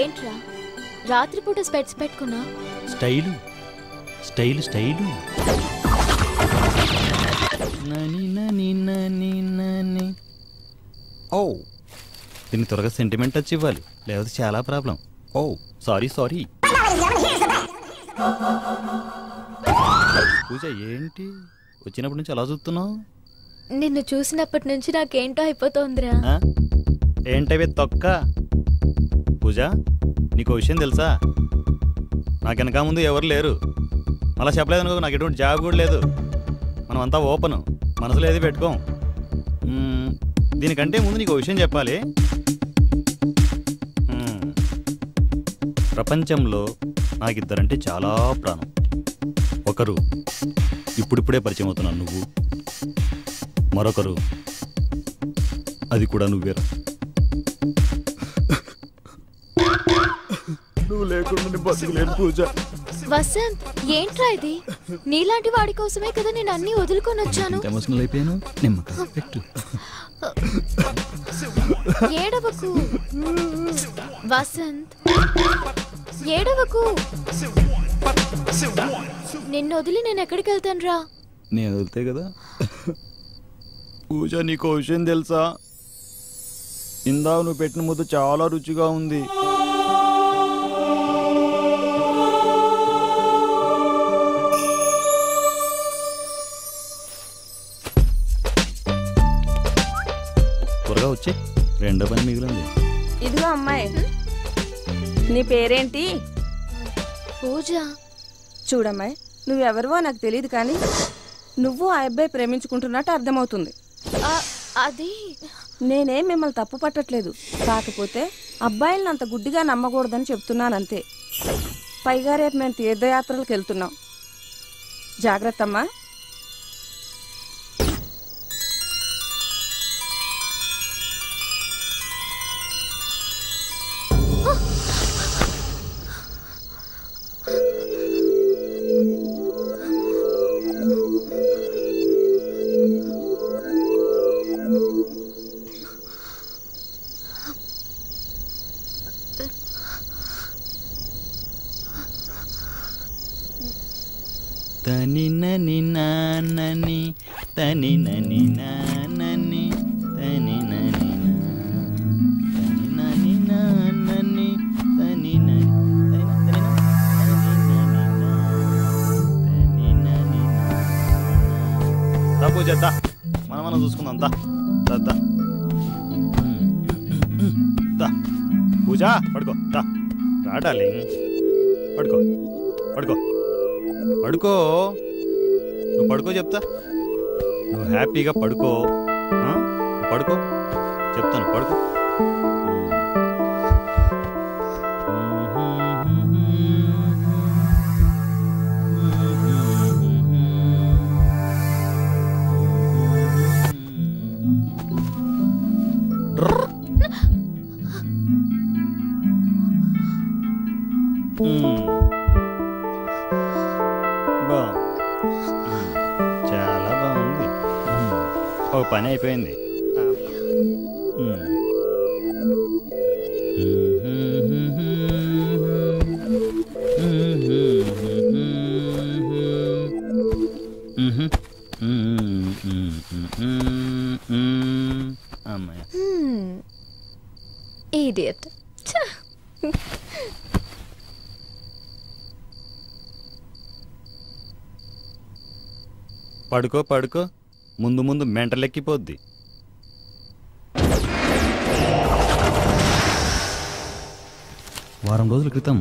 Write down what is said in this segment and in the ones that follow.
ఏంట్రా రాత్రిపూట స్పెట్స్ పెట్టుకున్నా? Style style style. నని నని నని నని. ఓ దీన్ని త్వరగా సెంటిమెంట్ టచ్ ఇవ్వాలి, లేకపోతే చాలా ప్రాబ్లం. ఓ సారీ సారీ. పూజ ఏంటి వచ్చినప్పటి నుంచి అలా చూస్తున్నావు? నిన్ను చూసినప్పటి నుంచి నాకేంటో అయిపోతోందిరా. ఏంటవి తొక్క? పూజ నీకు విషయం తెలుసా? నాకు వెనక ముందు ఎవరు లేరు. అలా చెప్పలేదనుకో, నాకు ఎటువంటి జాబ్ కూడా లేదు. మనం అంతా ఓపెన్, మనసులో ఏది పెట్టుకోం. దీనికంటే ముందు నీకు విషయం చెప్పాలి. ప్రపంచంలో నాకు ఇద్దరంటే చాలా ప్రాణం. ఒకరు ఇప్పుడిప్పుడే పరిచయం అవుతున్నాను నువ్వు, మరొకరు అది కూడా నువ్వేరా. నువ్వు లేకుండా బతుకులేను పూజ. వసంత్ ఏంట్రా ఇది? నీలాంటి వాడి కోసమే కదా నేను అన్ని వదులుకొని వచ్చాను. ఎమోషనల్ అయిపోయాను. ఏడవకు వసంత్, ఏడవకు. నిన్ను వదిలి నేను ఎక్కడికి వెళ్తాను రా? నేను వదిలితే కదా. పూజ నీకు విషయం తెలుసా? ఇందాక నువ్వు పెట్టిన ముద్ద చాలా రుచిగా ఉంది. త్వరగా వచ్చి రెండో పని మిగిలింది. ఇదిగో అమ్మాయి, నీ పేరేంటి? పూజ. చూడమ్మాయి, నువ్వెవరివో నాకు తెలియదు, కానీ నువ్వు ఆ అబ్బాయి ప్రేమించుకుంటున్నట్టు అర్థమవుతుంది. అది నేనేం మిమ్మల్ని తప్పు పట్టట్లేదు, కాకపోతే అబ్బాయిలను అంత గుడ్డిగా నమ్మకూడదని చెప్తున్నానంతే. పైగా రేపు మేము తీర్థయాత్రలకు వెళ్తున్నాం, జాగ్రత్త అమ్మా. తని నని నానని తని నని నానని తని నని నని నానని తని నని పూజ మనం చూసుకుందాం. పూజ పడుకో, రాడాలి. పడుకో పడుకో పడుకో, నువ్వు పడుకో చెప్తా. నువ్వు హ్యాపీగా పడుకో, పడుకో చెప్తాను, పడుకో. చాలా బాగుంది. ఒక పని అయిపోయింది. అమ్మాయి ఇడియట్. పడుకో పడుకో, ముందు ముందు మెంటలెక్కిపోద్ది. వారం రోజుల క్రితం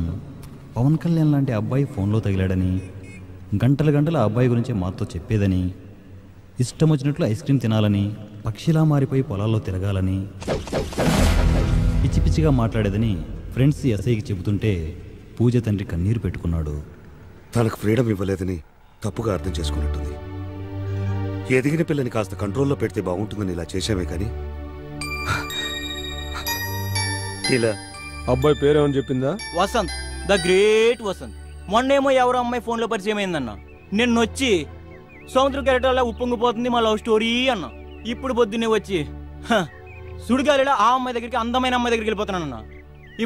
పవన్ కళ్యాణ్ లాంటి అబ్బాయి ఫోన్లో తగిలాడని, గంటల గంటల అబ్బాయి గురించి మాతో చెప్పేదని, ఇష్టం వచ్చినట్లు ఐస్ క్రీమ్ తినాలని, పక్షిలా మారిపోయి పొలాల్లో తిరగాలని, పిచ్చి పిచ్చిగా మాట్లాడేదని ఫ్రెండ్స్ ఎస్ఐకి చెబుతుంటే పూజ తండ్రి కన్నీరు పెట్టుకున్నాడు. తనకు ఫ్రీడమ్ ఇవ్వలేదని తప్పుగా అర్థం చేసుకున్నట్టుంది. ఎదిగిన పిల్లని కాస్త కంట్రోల్లో పెడితే బాగుంటుందని ఇలా చేశామే, కానీ ఇలా. అబ్బాయి పేరేమని చెప్పిందా? Vasanth, the great Vasanth. మొన్నేమో ఎవరో అమ్మాయి ఫోన్లో పరిచయం అయిందన్న, నిన్నొచ్చి సముద్ర కెరటాల ఉప్పొంగిపోతుంది మా లవ్ స్టోరీ అన్న. ఇప్పుడు పొద్దున్నే వచ్చి సుడిగాలిలో ఆ అమ్మాయి దగ్గరికి, అందమైన అమ్మాయి దగ్గరికి వెళ్ళిపోతున్నానన్న.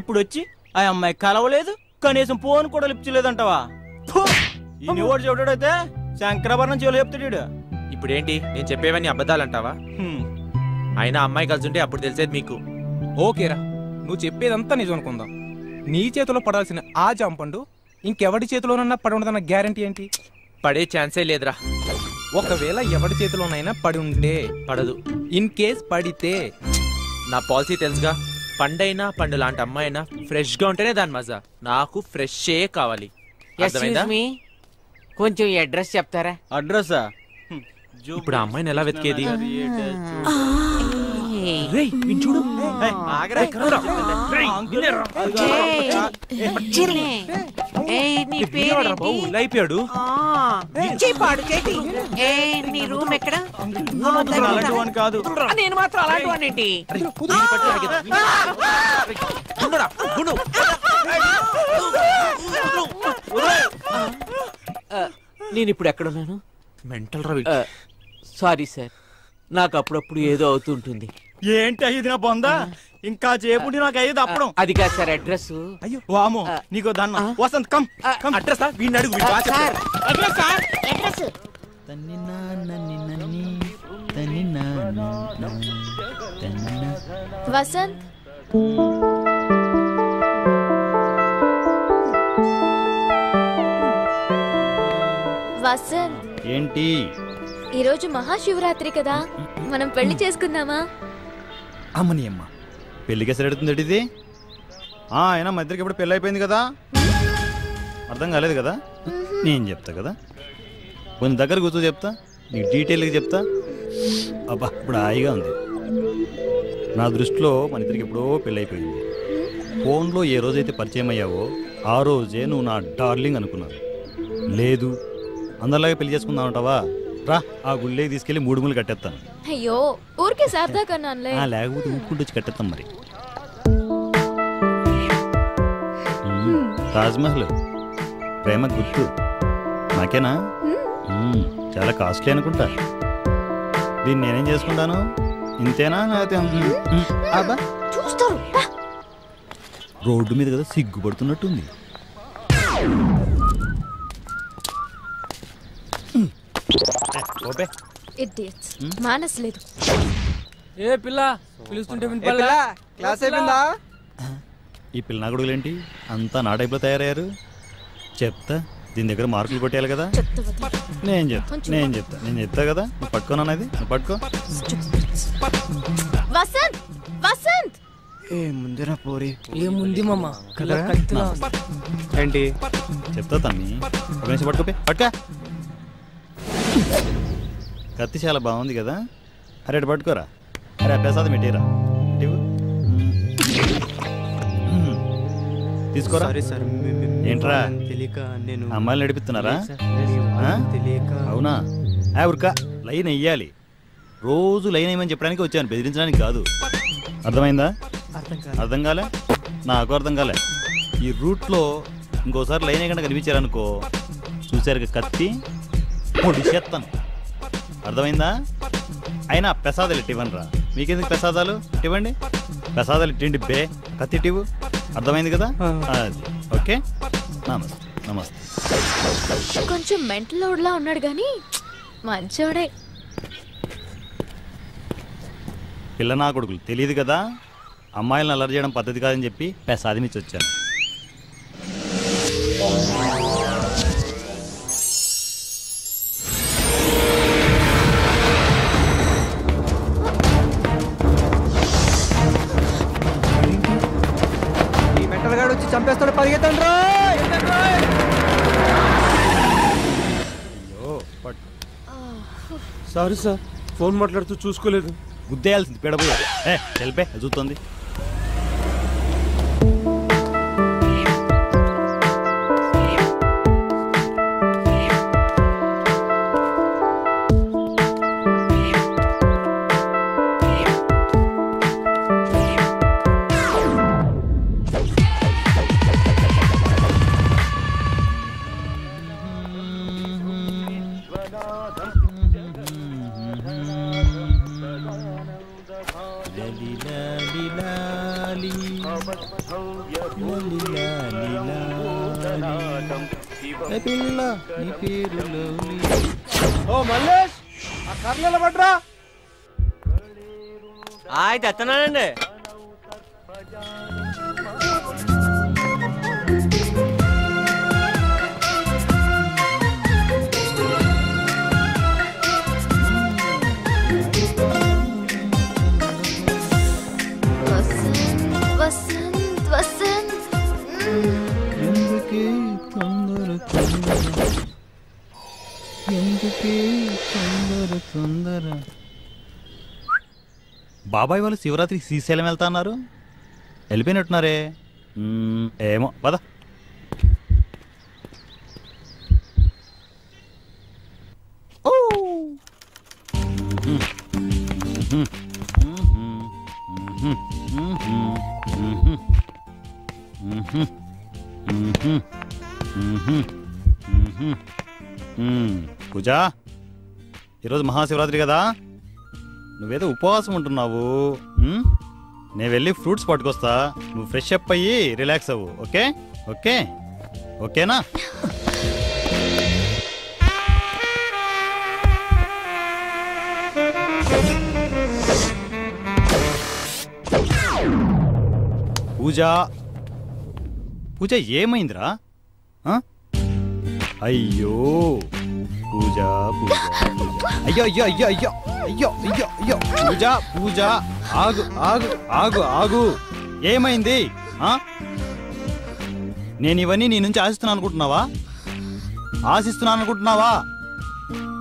ఇప్పుడు వచ్చి ఆ అమ్మాయి కలవలేదు, కనీసం ఫోన్ కూడా లిఫ్ట్ చేయలేదంటావా? ఈ ఓడి చూడడైతే శంకరాభరణం చెవులు చెప్తాడు. ఇప్పుడేంటి నేను చెప్పేవన్నీ అబద్ధాలంటావా? అయినా అమ్మాయి కలిసి ఉంటే అప్పుడు తెలిసేది మీకు. ఓకేరా, నువ్వు చెప్పేదంతా నిజం అనుకుందాం. నీ చేతిలో పడాల్సిన ఆ జాంపండు ఇంకెవడి చేతిలోనన్నా పడి ఉండదన్న గ్యారంటీ ఏంటి? పడే ఛాన్సే లేదురా. ఒకవేళ ఎవడి చేతిలోనైనా పడి ఉంటే పడదు. ఇన్ కేస్ పడితే నా పాలసీ తెలుసుగా. పండైనా పండు లాంటి అమ్మాయినా ఫ్రెష్ గా ఉంటేనే దాని మజా. నాకు ఫ్రెష్ కావాలి. కొంచెం అడ్రస్ చెప్తారా? అడ్రస్సా? ఇప్పుడు ఆ అమ్మాయిని ఎలా వెతికేది? చూడు, అయిపోయాడు. నీ రూమ్ ఎక్కడ? కాదు, నేను మాత్రం అలాంటి వాడిని. నేను ఇప్పుడు ఎక్కడున్నాను? మెంటల్ రవి. సారీ సార్, నాకు అప్పుడప్పుడు ఏదో అవుతుంటుంది. ఏంటి అయ్యేది నా బొందా? ఇంకా చేపుండి నాకు అయ్యేది అప్పుడు. అది కాదు సార్ అడ్రస్. అయ్యో వామో, నీకు దన్న. Vasanth come come. అడ్రస్ వీడిని అడుగు. వసంత్, వసంత్ ఏంటి? ఈరోజు మహాశివరాత్రి కదా, మనం పెళ్లి చేసుకుందామా? అమ్మని అమ్మ, పెళ్ళికి ఎసరెడుతుంది ఇది. అయినా మా ఇద్దరికి ఇప్పుడు పెళ్ళి అయిపోయింది కదా, అర్థం కాలేదు కదా? నేను చెప్తా కదా, కొంచెం దగ్గర కూర్చో చెప్తా, నీకు డీటెయిల్గా చెప్తా. అబ్బా ఇప్పుడు హాయిగా ఉంది. నా దృష్టిలో మన ఇద్దరికి ఎప్పుడో పెళ్ళి అయిపోయింది. ఫోన్లో ఏ రోజైతే పరిచయం అయ్యావో ఆ రోజే నువ్వు నా డార్లింగ్ అనుకున్నాను. లేదు అందరిలాగే పెళ్లి చేసుకుందామంటావా? రా, ఆ గుళ్ళేకి తీసుకెళ్లి 3 ముళ్ళు కట్టేస్తాను. అయ్యో ఊరికే సరదా కన్నానులే. లేకపోతే ఊపుకుంటూ వచ్చి కట్టేస్తాం. మరి తాజ్మహల్ ప్రేమ గుర్తు నాకేనా? చాలా కాస్ట్లీ అనుకుంటా. దీన్ని నేనేం చేసుకుంటాను? ఇంతేనా? చూస్తారు. రోడ్డు మీద కదా, సిగ్గుపడుతున్నట్టుంది. మానసలేదు. ఏ పిల్ల పిలుస్తుంటే క్లాస్ అయిపోయిందా? ఈ పిల్ల నా కొడుకులేంటి అంతా నా టైప్లో తయారయ్యారు? చెప్తా, దీని దగ్గర మార్కులు కొట్టేయాలి కదా. నేను చెప్తా కదా. నువ్వు పట్టుకోనన్నది, నువ్వు పట్టుకో. వసంత్, వసంత్ ముందురా పోరి. ఏముంది మామ? ఏంటి చెప్తా తమ్మి, ఒక నిమిషం పట్టుకోపే. పట్టుకా. కత్తి చాలా బాగుంది కదా. అరే పట్టుకోరా. అరే ప్రసాదం పెట్టిరా. తీసుకోరా. ఏంట్రా అమ్మాయిలు నడిపిస్తున్నారా? అవునా? ఉరకా, లైన్ వెయ్యాలి. రోజు లైన్ వేయమని చెప్పడానికి వచ్చాను, బెదిరించడానికి కాదు. అర్థమైందా? అర్థం కాలే? నాకు అర్థం కాలే. ఈ రూట్లో ఇంకోసారి లైన్ వేయకుండా కనిపించారనుకో, చూసారు కత్తి పొడిచేస్తాను. అర్థమైందా? అయినా ప్రసాదాలు ఇవ్వండి రా. మీకెందుకు ప్రసాదాలు? ఇవ్వండి, ప్రసాదాలు ఇట్టండి బే. కత్తి ఇవ్వు. అర్థమైంది కదా? ఓకే, నమస్తే. నమస్తే. కొంచెం మెంటల్ లోడ్లా ఉన్నాడు కానీ మంచోడే. పిల్ల నా కొడుకులు తెలియదు కదా, అమ్మాయిలను అల్లరి చేయడం పద్ధతి కాదని చెప్పి ప్రసాదం ఇచ్చి వచ్చాను. వచ్చి చంపేస్తాడు. పరిగెత్తండి. సారీ సార్, ఫోన్ మాట్లాడుతూ చూసుకోలేదు. గుద్దేయాల్సింది పెడబోయా. తెలిపే చూస్తుంది. లాలి. లాలి లాలి లాలి. ఏ పిల్ల నీ పేరు లవ్లీ. ఓ మల్లేష్ ఆ కర్రలు పడ్రా. తెస్తున్నానండి. వసంత్ వసంత్ ఎందుకే తొందర తొందర, ఎందుకే తొందర తొందర. బాబాయ్ వాళ్ళు శివరాత్రికి శ్రీశైలం వెళ్తా అన్నారు, వెళ్ళిపోయినట్టున్నారే. ఏమో పద. పూజ, ఈరోజు మహాశివరాత్రి కదా, నువ్వేదో ఉపవాసం ఉంటున్నావు. నేను వెళ్ళి ఫ్రూట్స్ పట్టుకొస్తా, నువ్వు ఫ్రెష్ అప్ అయ్యి రిలాక్స్ అవ్వు. ఓకే ఓకే ఓకేనా? పూజ పూజ ఏమైందిరా? అయ్యో పూజ పూజ పూజ, అయ్యో అయ్యో అయ్యో అయ్యో అయ్యో అయ్యో అయ్యో పూజ పూజ, ఆగు ఆగు ఆగు ఆగు, ఏమైంది? నేను ఇవన్నీ నీ నుంచి ఆశిస్తున్నాను అనుకుంటున్నావా? ఆశిస్తున్నాను అనుకుంటున్నావా?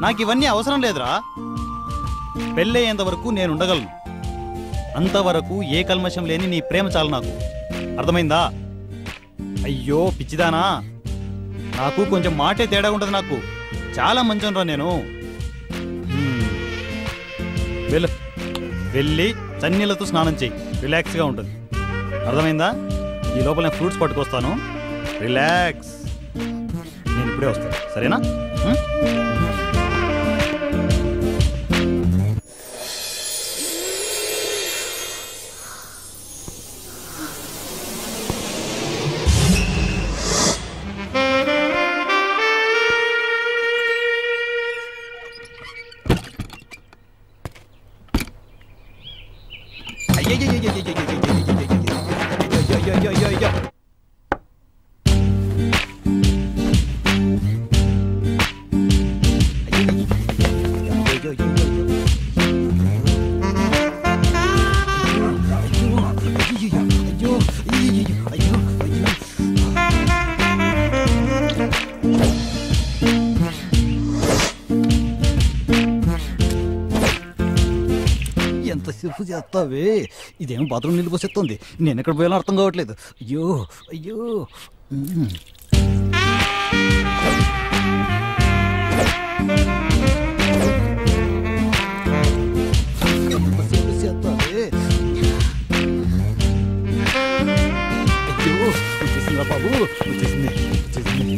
నాకు ఇవన్నీ అవసరం లేదురా. పెళ్ళయ్యేంత వరకు నేను ఉండగలను, అంతవరకు ఏ కల్మషం లేని నీ ప్రేమ చాలు నాకు. అర్థమైందా? అయ్యో పిచ్చిదానా, నాకు కొంచెం మాటే తేడా ఉంటుంది. నాకు చాలా మంచిరా నేను. వెళ్ళు, వెళ్ళి చన్నీళ్ళతో స్నానం చెయ్యి, రిలాక్స్గా ఉంటుంది. అర్థమైందా? ఈ లోపల నేను ఫ్రూట్స్ పట్టుకొస్తాను, రిలాక్స్. నేను ఇప్పుడే వస్తాను, సరేనా? ఎంతసేపు చేస్తావే? ఇదేమో బాత్రూమ్ నీళ్ళు పోసేస్తుంది, నేను ఎక్కడ పోయాలో అర్థం కావట్లేదు. అయ్యో అయ్యో. ఎంతసేపు చేస్తావే? అయ్యో వచ్చేసిందా బాబు? వచ్చేసింది వచ్చేసింది.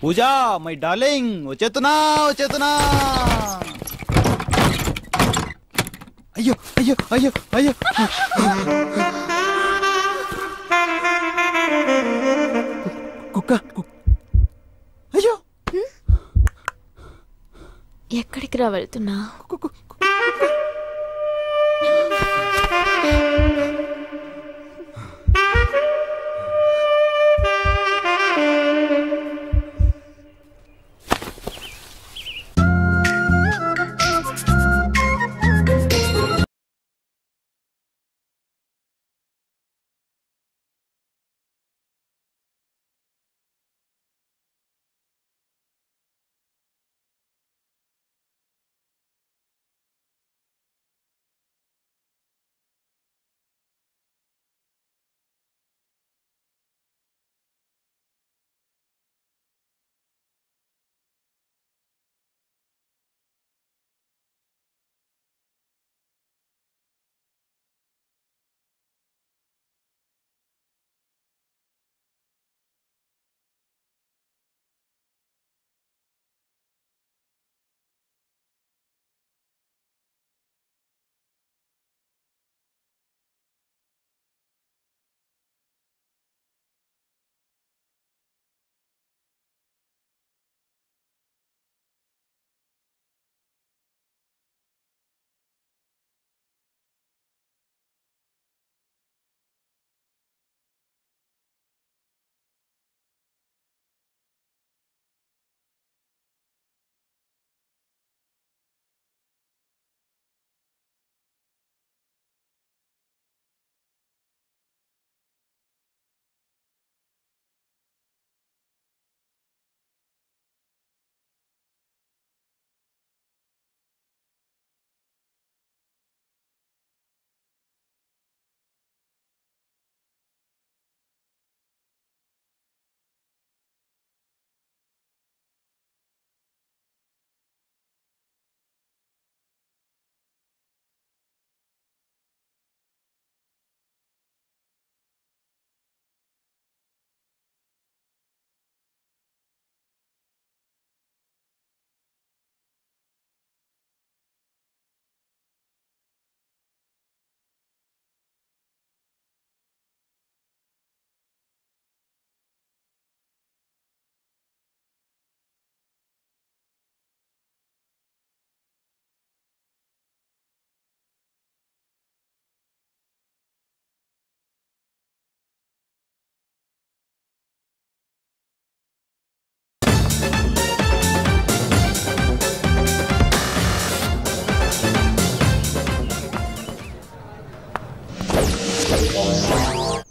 పూజా మై డార్లింగ్, వచ్చేతున్నా వచ్చేతున్నా. అయ్యో అయ్యో అయ్యో అయ్యో, కుక్క. అయ్యో ఎక్కడికి రా వెళ్తున్నా?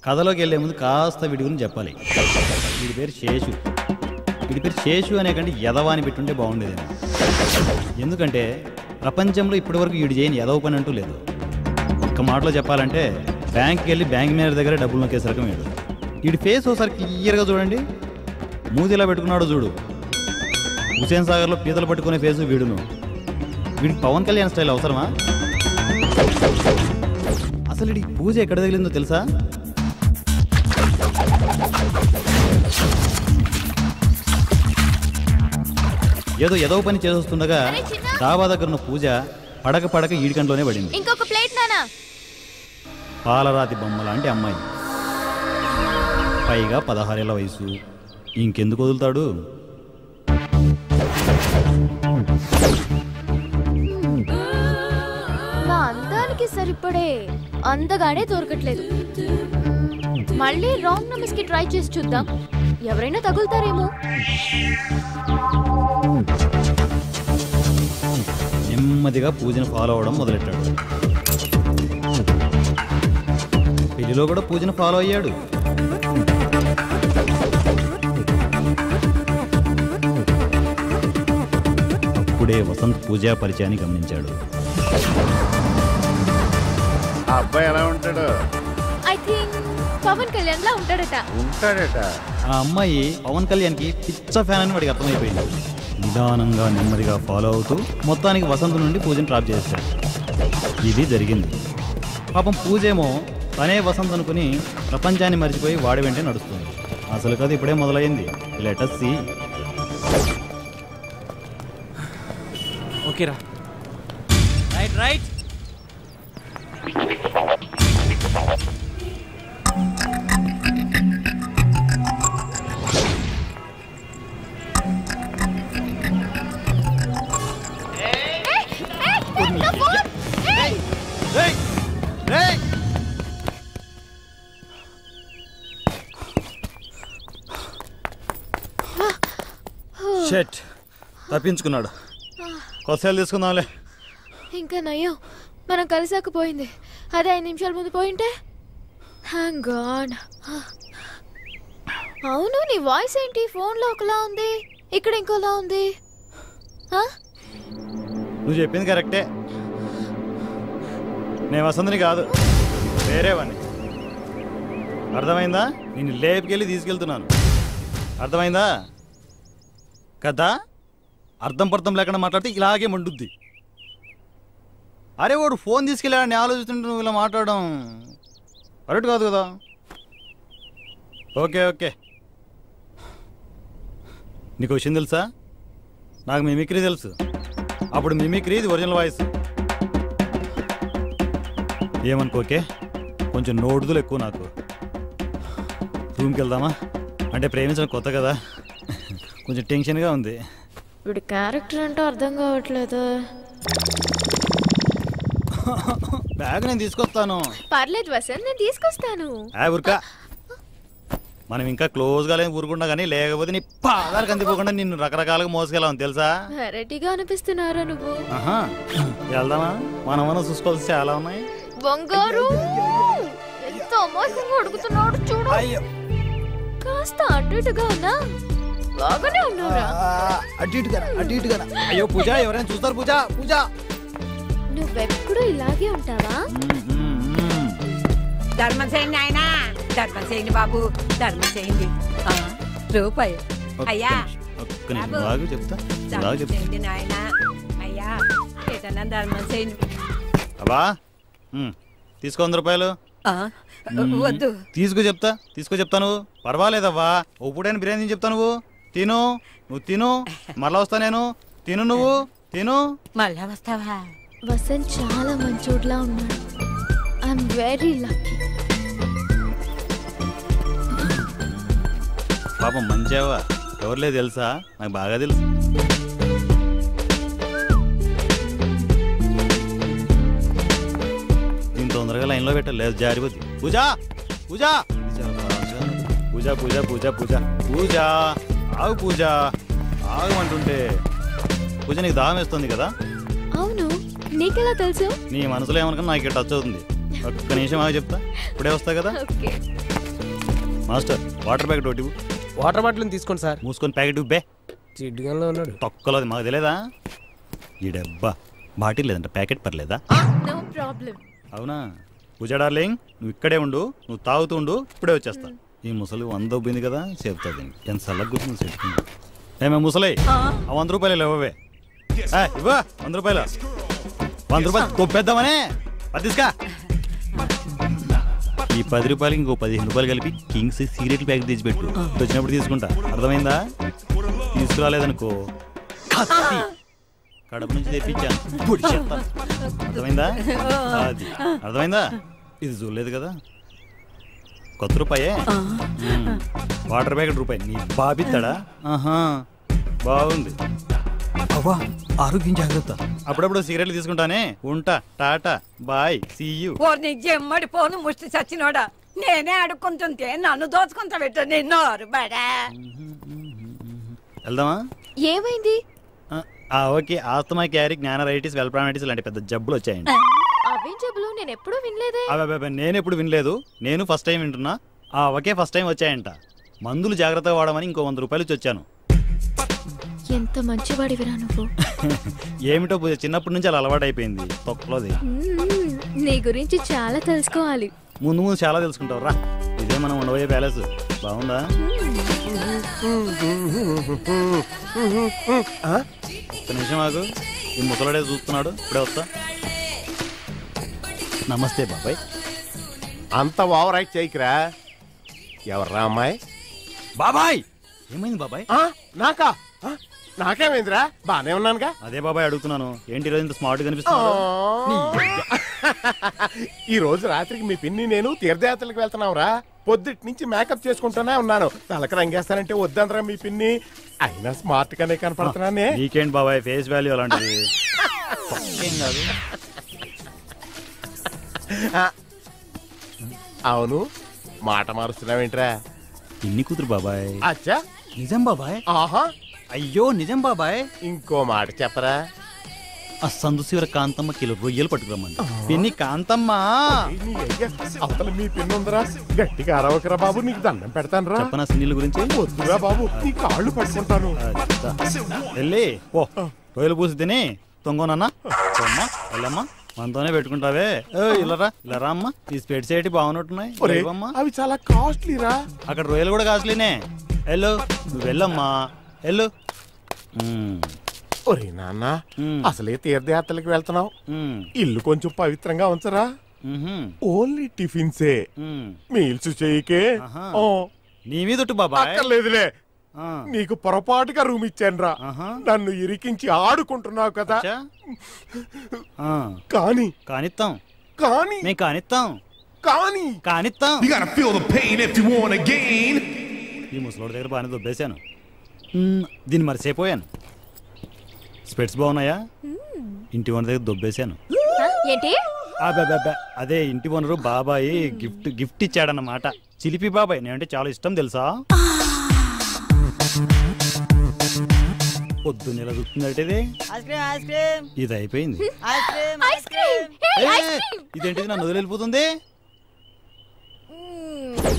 కథలోకి వెళ్ళే ముందు కాస్త వీడి గురించి చెప్పాలి. వీడి పేరు శేషు. వీడి పేరు శేషు అనే కంటే యదవాని పెట్టుంటే బాగుండేది. ఎందుకంటే ప్రపంచంలో ఇప్పటివరకు వీడు చేయని యదవ పని అంటూ లేదు. ఒక్క మాటలో చెప్పాలంటే బ్యాంక్కి వెళ్ళి బ్యాంక్ మేనేజర్ దగ్గర డబ్బులు నొక్కేసే రకం వీడు. వీడి ఫేస్ ఒకసారి క్లియర్గా చూడండి. మూతిలా పెట్టుకున్నాడు చూడు. హుసేన్ సాగర్లో పీతలు పట్టుకునే ఫేసు వీడును. వీడికి పవన్ కళ్యాణ్ స్టైల్ అవసరమా? అసలు వీడికి పూజ ఎక్కడ తగిలిందో తెలుసా? ఏదో ఏదో పని చేస్తుండగా డాబా దగ్గర ఉన్న పూజ పడక ఈడికంట్లోనే పడింది. ఇంకొక ప్లేట్ నానా. పాలరాతి బొమ్మ లాంటి అమ్మాయి, పైగా 16 ఏళ్ల వయసు. ఇంకెందుకు వదులుతాడు? నా అందానికి సరిపడే అందగాడే దొరకట్లేదు. మళ్ళీ రాంగ్ నెంబర్స్ కి ట్రై చేసి చూద్దాం, ఎవరైనా తగులుతారేమో. నెమ్మదిగా పూజను ఫాలో అవడం మొదలెట్టాడు. పెళ్లిలో కూడా పూజను ఫాలో అయ్యాడు. అప్పుడే వసంత్ పూజా పరిచయాన్ని గమనించాడు. ఆ అబ్బాయి ఎలా ఉంటాడు? ఐ థింక్ పవన్ కళ్యాణ్ లా ఉంటాడట. ఆ అమ్మాయి పవన్ కళ్యాణ్కి పిచ్చ ఫ్యాన్ అని వాడికి అర్థమైపోయింది. నిదానంగా నెమ్మదిగా ఫాలో అవుతూ మొత్తానికి వసంత్ నుండి పూజను డ్రాప్ చేశాడు. ఇది జరిగింది. పాపం పూజేమో తనే వసంత్ అనుకుని ప్రపంచాన్ని మర్చిపోయి వాడి వెంటే నడుస్తుంది. అసలు కథ ఇప్పుడే మొదలైంది. Let us see. ఓకేరా. రైట్. షెట్, తప్పించుకున్నాడు. కొత్తలు తీసుకుందాంలే. ఇంకా నయ్యో, మనం కలిసాకపోయింది. అదే 5 నిమిషాల ముందు పోయింటే. Thank God. అవును, నీ వాయిస్ ఏంటి ఫోన్లో ఒకలా ఉంది, ఇక్కడ ఇంకోలా ఉంది. నువ్వు చెప్పింది కరెక్టే. నేను వసంతని కాదు, వేరేవాడిని. అర్థమైందా? నేను లేపుకెళ్ళి తీసుకెళ్తున్నాను. అర్థమైందా కదా? అర్థం పర్థం లేకుండా మాట్లాడితే ఇలాగే మండుద్ది. అరే వాడు ఫోన్ తీసుకెళ్ళాడని ఆలోచిస్తుంటే నువ్వు ఇలా మాట్లాడడం కరెక్ట్ కాదు కదా. ఓకే. నీకు విషయం తెలుసా? నాకు మిమిక్రీ తెలుసు. అప్పుడు మిమిక్రీ ఇది ఒరిజినల్ వాయిస్. ఏమనుకోకే, కొంచెం నోడుదులు ఎక్కువ నాకు. రూమ్కి వెళ్దామా? అంటే ప్రేమించడం కొత్త కదా, కొంచెం టెన్షన్గా ఉంది. వీడి క్యారెక్టర్ అంటే అర్థం కావట్లేదు. బ్యాగ్ నేను తీసుకొస్తాను. పర్లేదు వసంత్, నేను తీసుకొస్తాను. ఊరుకా, మనం ఇంకా క్లోజ్గా లేని ఊరుకున్నా కానీ లేకపోతే నీ పాదాలకు అందిపోకుండా నిన్ను రకరకాలుగా మోసుకెళ్ళాం తెలుసా. వెరైటీగా అనిపిస్తున్నారా నువ్వు? వెళ్దామా? మనమన్నా చూసుకోవాల్సి చాలా ఉన్నాయి. బంగారు ఎంత అమాయకంగా అడుగుతున్నాడు చూడు. కాస్త అటు ఇటుగా ఉన్నా బాగానే ఉన్నారా? అటు ఇటుగా. అయ్యో పూజ, ఎవరైనా చూస్తారు? పూజ నువ్వెప్పుడు ఇలాగే ఉంటావా? ధర్మం చేయండి ఆయన, ధర్మం చేయండి బాబు, ధర్మం చేయండి. రూపాయి అయ్యా, చెప్తా చేయండి నాయన. అయ్యా ఏదన్నా ధర్మం చేయండి. అబ్బా తీసుకో 100 రూపాయలు. వద్దు, తీసుకో చెప్తా. నువ్వు పర్వాలేదవ్వా, ఒప్పుడైనా బిర్యానీ చెప్తా. నువ్వు తిను, మళ్ళా వస్తా నేను. నువ్వు తిను, మళ్ళా వస్తావా? వసంత్ చాలా మంచోడ్లా ఉన్నాడు. I'm very lucky. పాపం మంచివా, ఎవరులే తెలుసా? నాకు బాగా తెలుసు. దీని తొందరగా లైన్లో పెట్టాలి, లేదు జారిపోద్ది. పూజ ఆగు. పూజ ఆగమంటుంటే. పూజ నీకు దాహం వేస్తుంది కదా? అవును, నీకెలా తెలుసు? నీ మనసులో ఏమనుకున్నా నాకు ఇక్కడ టచ్ అవుతుంది. ఒక్క నిమిషం ఆగి చెప్తా, ఇప్పుడే వస్తా కదా. ఓకే మాస్టర్ వాటర్ ప్యాకెట్ ఒకటి ఇవ్వు. వాటర్ బాటిల్ తీసుకోండి సార్. మూసుకొని ప్యాకెట్ ఇవ్వే. చిడ్డుగానే ఉన్నాడు. తొక్కలోది మాకు తెలియదా? ఈ డబ్బా బాటిల్ లేదంట, ప్యాకెట్ పర్లేదా? No problem. అవునా పూజా డార్లింగ్, నువ్వు ఇక్కడే ఉండు, నువ్వు తాగుతూ ఉండు, ఇప్పుడే వచ్చేస్తా. ఈ ముసలి 100 ఒబ్బింది కదా, చెప్తాది ఎంత సల్లగా కూర్చుంది చెట్టుకుంది. ఏమే ముసలి, ఆ 100 రూపాయలు ఇవ్వవే. ఇవ్వ 100 రూపాయలు. 100 రూపాయలు కొప్పేద్దామనే తీసుకా. ఈ 10 రూపాయలకి ఇంకో 15 రూపాయలు కలిపి కింగ్స్ సిగరెట్ ప్యాకెట్ తెచ్చిపెట్టు, వచ్చినప్పుడు తీసుకుంటా. అర్థమైందా? తీసుకురాలేదనుకో కడప నుంచి తెప్పించాను, పొడి చేస్తాను. అర్థమైందా? అది అర్థమైందా? ఇది చూడలేదు కదా, కొత్త రూపాయే. వాటర్ ప్యాకెట్ రూపాయి, నీ బాబిస్తాడా? ఆహా బాగుంది. అవ్వా ఆరోగ్యం జాగ్రత్త. అప్పుడప్పుడు సిగరెట్లు తీసుకుంటానే. ఉంటా, టాటా బాయ్, సీ యూ. జమ్మడి పోను ముష్టి చచ్చినోడా, నేనే అడుక్కుంటుంటే నన్ను దోచుకుంటా పెట్టు నిన్ను. వెళ్దామా? ఏమైంది? ఓకే, ఆస్తమా, క్యారీ, జ్ఞానరైటిస్, వెల్ప్రానైటిస్ లాంటి పెద్ద జబ్బులు వచ్చాయండి. అవేం జబ్బులు? నేను ఎప్పుడూ వినలేదే. నేను ఎప్పుడు వినలేదు, నేను ఫస్ట్ టైం వింటున్నా. ఒకే ఫస్ట్ టైం వచ్చాయంట. మందులు జాగ్రత్తగా వాడమని ఇంకో 100 రూపాయలు ఇచ్చి వచ్చాను. ఎంత మంచివాడివిరా నువ్వు. ఏమిటో పూజ, చిన్నప్పటి నుంచి అలా అలవాటు అయిపోయింది తొక్కలోది. నీ గురించి చాలా తెలుసుకోవాలి. ముందు ముందు చాలా తెలుసుకుంటావు రా. ఇదే మనం ఉండబోయే ప్యాలెస్. బాగుందా? ఒక్క నిమిషం ఆగు, ఈ ముసలాడే చూస్తున్నాడు, ఇప్పుడే వస్తా. నమస్తే బాబాయ్. అంత ఓవర్ యాక్ట్ చేయకురా. ఎవర్రా అమ్మాయి? బాబాయ్ ఏమైంది బాబాయ్? నాకా? నాకేమైందిరా? బానే ఉన్నానుగా. అదే బాబాయ్ అడుగుతున్నాను, ఏంటి ఈరోజు ఇంత స్మార్ట్ కనిపిస్తున్నాడు? ఈ రోజు రాత్రికి మీ పిన్ని నేను తీర్థయాత్రలకు వెళ్తున్నావురా. పొద్దుటి నుంచి మేకప్ చేసుకుంటూనే ఉన్నాను. తలకి రంగేస్తానంటే వద్దంతరా మీ పిన్ని. అయినా స్మార్ట్ గానే కనపడుతున్నానే. వీకెండ్ బాబాయ్, ఫేస్ వాల్యూ అలాంటిది. అవును, మాట మారుస్తున్నావేంట్రా? ఇన్ని కూతురు బాబాయ్. అచ్చా నిజం బాబాయ్. ఆహా అయ్యో నిజం బాబాయ్. ఇంకో మాట చెప్పరా? ఆ సందు శివర కాంతమ్మ కిలో రొయ్యలు పట్టుకురమ్మండి. పిన్ని కాంతమ్మ. అవతల మీ పిన్ని ఉందరా, గట్టిగా అరవకరా బాబు, నీకు దండం పెడతాను రా. చెప్పనా సిన్నీల గురించి? వద్దురా బాబు, నీ కాళ్ళు పట్టుకుంటాను. వెళ్ళి ఓ రొయ్యలు పూసి తిని తొంగోనన్నా వెళ్ళమ్మా, మనతోనే పెట్టుకుంటావే. ఇల్లరా ఇల్లరా అమ్మా, ఈ స్పెట్స్ ఏంటి బాగున్నట్టున్నాయి. అవి చాలా కాస్ట్లీరా. అక్కడ రొయ్యలు కూడా కాస్ట్లీనే. వెళ్ళు, నువ్వు వెళ్ళమ్మా, వెళ్ళు. ఒరే నాన్న, అసలే తీర్థయాత్రలకు వెళ్తున్నావు, ఇల్లు కొంచెం పవిత్రంగా ఉంచరా. Only టిఫిన్సే, meals చేయకే. నీ మీద బాబా అక్కర్లేదులే, నీకు పొరపాటుగా రూమ్ ఇచ్చాను రా. నన్ను ఇరికించి ఆడుకుంటున్నావు కదా. కానీ కానిస్తాం, కానీ మేము కానిస్తాం, కానీ కానిస్తాం. ఈ ముసలోడి దగ్గర బాగానే దొబ్బేశాను, దీన్ని మర్చిపోయాను. స్పెట్స్ బాగున్నాయా? ఇంటి ఓనర్ దగ్గర దొబ్బేశాను. ఏంటి? అదే ఇంటి ఓనరు బాబాయ్ గిఫ్ట్ ఇచ్చాడన్నమాట. చిలిపి బాబాయ్, నేనంటే చాలా ఇష్టం తెలుసా. పొద్దున్న ఇలా చూస్తుందంటే ఇది అయిపోయింది. ఇదేంటిది నన్ను వదిలిపోతుంది.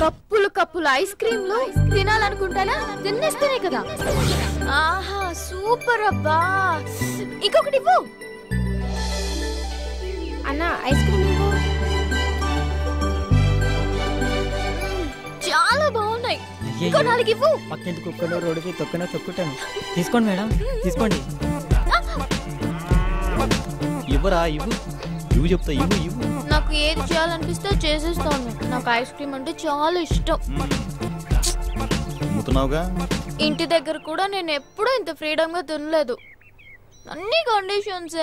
కప్పులు కప్పులు ఐస్ క్రీమ్లు తినాలనుకుంటానా? తినేస్తేనే కదా. ఆహా సూపర్ అబ్బా. ఇంకొకటి ఇవ్వు అన్న, ఐస్ క్రీమ్ ఇవ్వు. చాలా బాగున్నాయి. ఇంకో 4 ఇవ్వు. పక్కింటి కుక్కలో రోడ్డుకి తొక్కుతాను. తీసుకోండి మేడం, తీసుకోండి. ఇవ్వరా, ఇవ్వు ఇవ్వు చెప్తా, ఇవ్వు ఇవ్వు. నాకు ఏది చేయాలనిపిస్తే చేసేస్తాను. నాకు ఐస్ క్రీమ్ అంటే చాలా ఇష్టం. అమ్ముతున్నావుగా. ఇంటి దగ్గర కూడా నేను ఎప్పుడూ ఇంత ఫ్రీడమ్ గా తినలేదు. అన్ని కండిషన్స్.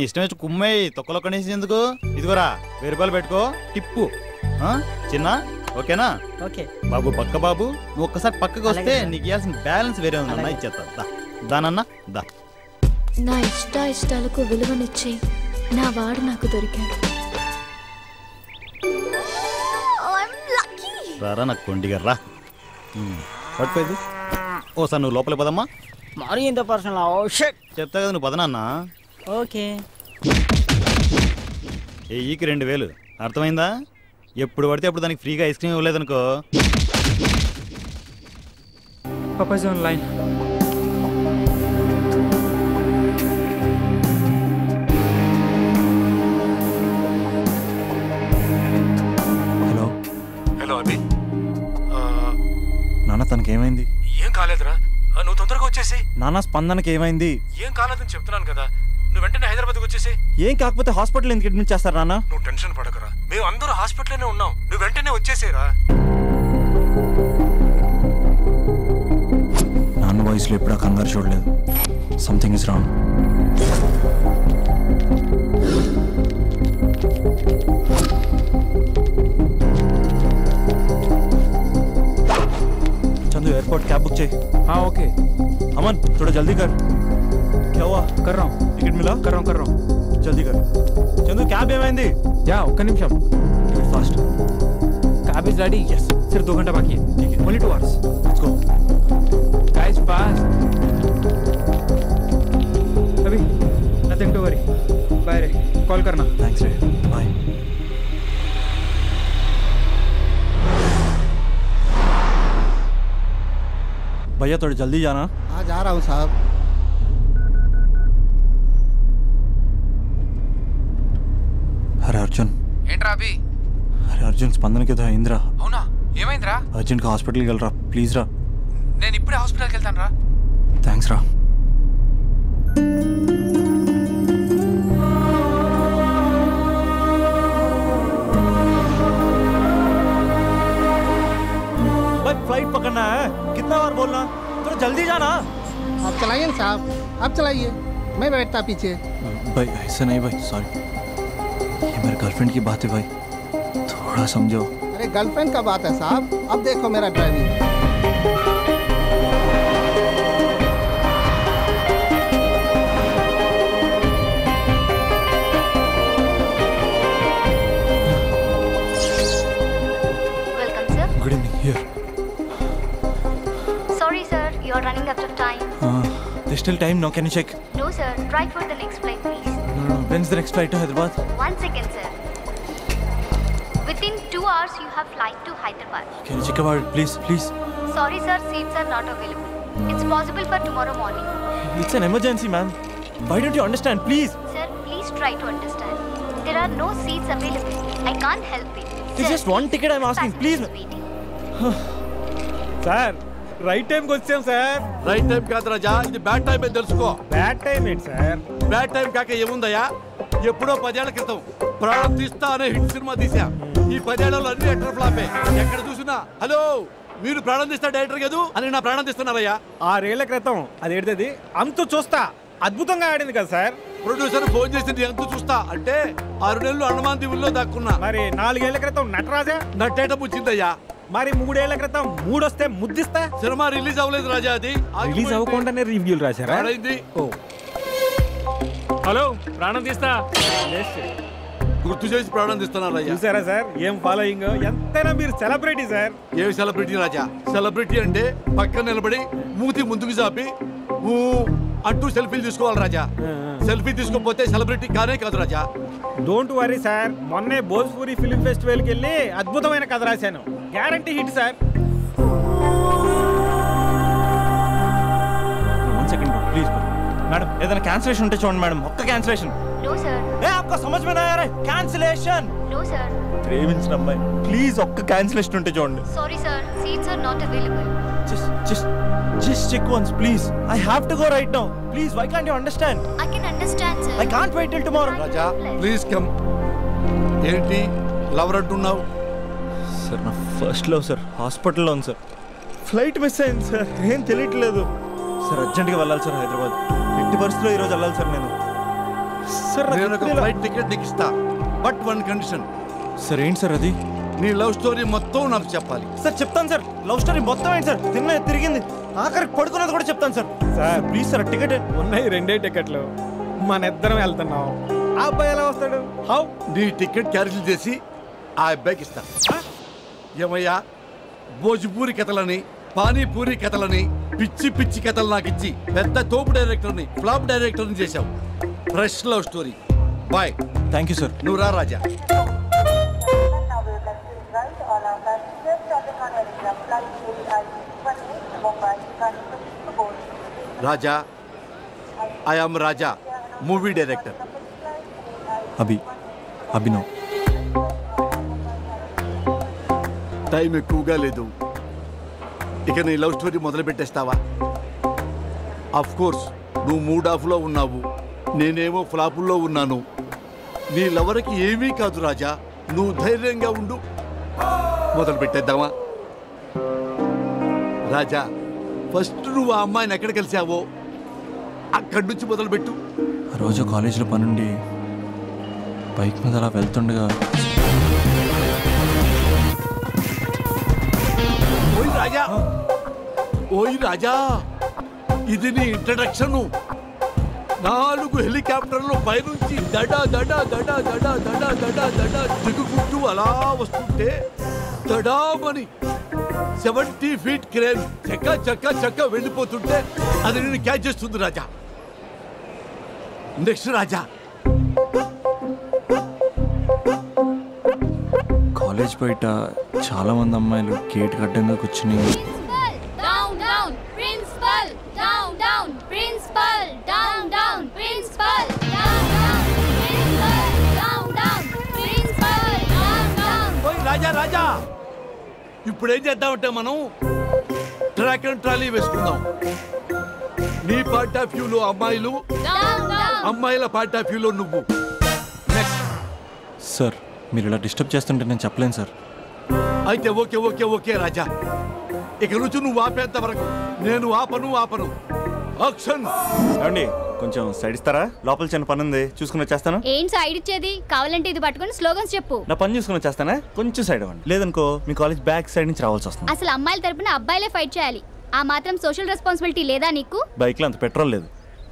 ఇష్టం వచ్చి కుమ్మేయి, తొక్కలో కండిషన్ ఎందుకు? ఇదిగోరా 1000 రూపాయలు పెట్టుకో, టిప్పు చిన్న. ఓకేనా? ఓకే బాబు. పక్క బాబు, నువ్వు ఒక్కసారి పక్కకు వస్తే నీకు ఇవ్వాల్సిన బ్యాలెన్స్ వేరే ఉందన్నా, ఇచ్చేస్తా. దానన్నా దా. నా ఇష్టాలకు విలువనిచ్చే నా వాడు నాకు దొరికాడు. రారా నాకు కొండిగా రా. పట్టుకోది ఓసారి నువ్వు లోపలికి పదమ్మా. మరి ఇంత పర్సనల్ చెప్తా కదా, నువ్వు పదనన్నా. ఓకే. ఈకి 2000 అర్థమైందా? ఎప్పుడు పడితే అప్పుడు దానికి ఫ్రీగా ఐస్ క్రీమ్ ఇవ్వలేదనుకో. Papa is online. Hello hello Abhi. నాన్న తనకి ఏమైంది? ఏం కాలేదురా, నువ్వు తొందరగా వచ్చేసి. నాన్న స్పందనకి ఏమైంది? ఏం కాలేదని చెప్తున్నాను కదా, నువ్వు వెంటనే హైదరాబాద్కి వచ్చేసి. ఏం కాకపోతే హాస్పిటల్ ఎందుకు అడ్మిట్ చేస్తారు నాన్న? నువ్వు టెన్షన్ పడకరా, మేము అందరూ హాస్పిటల్లోనే ఉన్నాం, నువ్వు వెంటనే వచ్చేసేరా. నాన్న వాయిస్లో ఎప్పుడా కంగారు చూడలేదు. Something is wrong. Chandu airport cab book चाहिए. हाँ ओके. अमन थोड़ा जल्दी कर. क्या हुआ? कर रहा हूँ. टिकट मिला? कर रहा हूँ. जल्दी कर. चंदू कैब ఏమైంది? या ఒక్క నిమిషం. Fast. Cab is ready. Yes. सिर्फ 2 घंटा बाकी है. ठीक है. Only 2 hours. Let's go. Guys fast. अभी nothing to worry. Bye रे. कॉल करना. Thanks रे. Bye. भैया थोड़ा जल्दी जाना. हाँ जा रहा हूँ साहब. अरे अर्जुन. ఏంట్రా అభి? अरे अर्जुन స్పందనకి ఏదో అయిందిరా. అవునా, ఏమైందిరా? అర్జెంట్గా హాస్పిటల్కి వెళ్ళరా ప్లీజ్ రా. నేను ఇప్పుడే హాస్పిటల్కి వెళ్తాను రా. థ్యాంక్స్ రా. फ्लाइट पकड़ना है, कितना बार बोलना, थोड़ा जल्दी जाना. आप चलाइए ना साहब, आप चलाइए, मैं बैठता पीछे. भाई ऐसा नहीं भाई, सॉरी. ये मेरे गर्लफ्रेंड की बात है भाई, थोड़ा समझो. अरे गर्लफ्रेंड का बात है साहब, अब देखो मेरा driving. Welcome, sir. Good evening. Here. Sorry, sir. You are running out of time. There's still time now. Can you check? No, sir. Try for the next flight, please. No. When's the next flight to Hyderabad? 1 second, sir. Within 2 hours, you have flight to Hyderabad. Can you check about it, please, please? Sorry, sir. Seats are not available. It's possible for tomorrow morning. It's an emergency, ma'am. Why don't you understand, please? Sir, please try to understand. There are no seats available. I can't help it. It's just one ticket I'm asking, please. Sir right టైంకి వచ్చాం sir. Right time కాదు రాజా, ఇది bad time అని తెలుసుకో. Bad time ఏంటి sir? Bad time కాక ఏముందయ్యా, ఎప్పుడో 10 ఏళ్ల క్రితం ప్రాణం తీస్తా అనే హిట్ సినిమా తీసా. ఈ 10 ఏళ్లలో అన్ని ఎటర్ ఫ్లాపే. ఎక్కడ చూసినా హలో మీరు ప్రాణం తీస్తా డైరెక్టర్ కాదు అని నా ప్రాణం తీస్తున్నారయ్యా. 6 ఏళ్ల క్రితం అదేంటిది అంతు చూస్తా అద్భుతంగా ఆడింది కదా సార్. ప్రొడ్యూసర్ ఫోన్ చేసి ఎంత చూస్తా అంటే 6 నెలలు అండమాన్ దీవుల్లో దాక్కున్నా. మరి 4 ఏళ్ల క్రితం నటరాజా నట్టేట పుచ్చిందయ్యా. మరి 3 ఏళ్ల క్రితం 3 వస్తే ముద్దిస్తా. సినిమా రిలీజ్ అవ్వలేదు రాజా, అది రిలీజ్ అవ్వకుండానే రివ్యూలు రాశారా? ఓ హలో ప్రాణం తీస్తా గుర్తు చేసి ప్రాణం తీస్తున్నారయ్యా. చూసారా సార్ ఏం ఫాలోయింగ్? ఎంతైనా మీరు సెలబ్రిటీ సార్. ఏ సెలబ్రిటీ రాజా? సెలబ్రిటీ అంటే పక్కన నిలబడి మూతి ముందుకు చాపి అంటూ సెల్ఫీలు తీసుకోవాలి రాజా. సెల్ఫీ తీసుకోకపోతే సెలబ్రిటీ కానే కాదు రాజా. డోంట్ వరీ సార్, మొన్నే భోజ్పూరి ఫిలిం ఫెస్టివల్కి వెళ్ళి అద్భుతమైన కథ రాశాను. Guarantee hit sir. 1 second bro, please bro. Madam ఏదైనా క్యాన్సిలేషన్ ఉంటే చూడండి మేడం, ఒక్క క్యాన్సిలేషన్. No, sir. ఏ आपको समझ में नहीं आ रहा है? క్యాన్సిలేషన్. No, sir. ప్రేమించిన అమ్మాయి ప్లీజ్ ఒక్క క్యాన్సిలేషన్ ఉంటే చూడండి. Sorry, sir. Seats are not available. Just check once please. I have to go right now. Please, why can't you understand? I can understand, sir. I can't wait till tomorrow. Raja please come. ఏంటి lover అంటున్నావు? Sir నా first love sir హాస్పిటల్లో ఉంది sir. Flight miss అయింది sir, ఏం తెలియట్లేదు sir. అర్జెంట్గా వెళ్ళాలి సార్ హైదరాబాద్. ఎట్టి పరిస్థితిలో ఈరోజు వెళ్ళాలి సార్ నేను. సార్ నేను ఒక ఫ్లైట్ టికెట్ నీకు ఇస్తా, బట్ 1 కండిషన్. సార్ ఏంటి సార్ అది? నీ లవ్ స్టోరీ మొత్తం నాకు చెప్పాలి. సార్ చెప్తాను సార్, లవ్ స్టోరీ మొత్తం ఏంటి సార్? తిరిగింది ఆఖరికి పడుకున్నది కూడా చెప్తాను sir. Sir please sir ticket ఉన్నాయి 2 టికెట్లు, మన ఇద్దరం వెళ్తున్నాం. ఆ అబ్బాయి ఎలా వస్తాడు? హౌ? నీ టికెట్ క్యాన్సిల్ చేసి ఆ అబ్బాయికి ఇస్తా. ఏమయ్యా, భోజ్పూరి కథలని పానీపూరి కథలని పిచ్చి పిచ్చి కథలు నాకు ఇచ్చి పెద్ద తోపు డైరెక్టర్ని ఫ్లాప్ డైరెక్టర్ని చేశావు. Fresh love story. Boy. Thank you sir. నువ్వు రా Raja. Raja, I am Raja, movie director. Abhinav. Time ఎక్కువగా లేదు, ఇక నీ లవ్ స్టోరీ మొదలు పెట్టేస్తావా? ఆఫ్ కోర్స్ నువ్వు మూడ్ ఆఫ్లో ఉన్నావు, నేనేమో ఫ్లాపుల్లో ఉన్నాను. నీ లవర్కి ఏమీ కాదు రాజా, నువ్వు ధైర్యంగా ఉండు. మొదలు పెట్టేద్దామా? రాజా, ఫస్ట్ నువ్వు ఆ అమ్మాయిని ఎక్కడ కలిసావో అక్కడి నుంచి మొదలుపెట్టు. ఆ రోజు కాలేజీలో పనుండి బైక్ మీద అలా వెళ్తుండగా ఓయ్ రాజా, ఇది నీ ఇంట్రడక్షన్. 4 హెలికాప్టర్లు పైనుంచి దడా దడా దడా దడా దడా దడా దడా దిగుకుంటూ అలా వస్తుంటే దడామని 70 ఫీట్ క్రేన్ చక్క చక్క చక్క వెళ్ళిపోతుంటే అది నేను క్యాచ్ చేస్తుంది రాజా. నెక్స్ట్ రాజా, కాలేజ్ బయట చాలా మంది అమ్మాయిలు గేట్ అడ్డంగా కూర్చుని రాజా రాజా, ఇప్పుడు ఏం చేద్దామంటే మనం ట్రాక్ అండ్ ట్రాలీ వేసుకుందాం. నీ పార్ట్ ఆఫ్ వ్యూలో అమ్మాయిలు, అమ్మాయిల పార్ట్ ఆఫ్ వ్యూలో నువ్వు. సార్ మీరు ఇలా డిస్టర్బ్ చేస్తుంటే నేను చెప్పలేను సార్. అయితే ఓకే ఓకే ఓకే రాజా, ఇక నుంచి నువ్వు ఆపేంత వరకు నేను ఆపను. యాక్షన్. ఏమండి కొంచెం సైడ్ ఇస్తారా? లోపల చిన్న పని ఉంది, చూసుకుని వచ్చేస్తాను. ఏం సైడ్ ఇచ్చేది? కావాలంటే ఇది పట్టుకొని స్లోగన్స్ చెప్పు. నా పని చూసుకుని వచ్చేస్తానా? కొంచెం సైడ్ అవ్వండి, లేదనుకో మీ కాలేజ్ బ్యాక్ సైడ్ నుంచి రావాల్సి వస్తుంది. అసలు అమ్మాయిల తరపున అబ్బాయిలే ఫైట్ చేయాలి. ఆ మాత్రం సోషల్ రెస్పాన్సిబిలిటీ లేదా నీకు? బైక్ లో అంత పెట్రోల్ లేదు.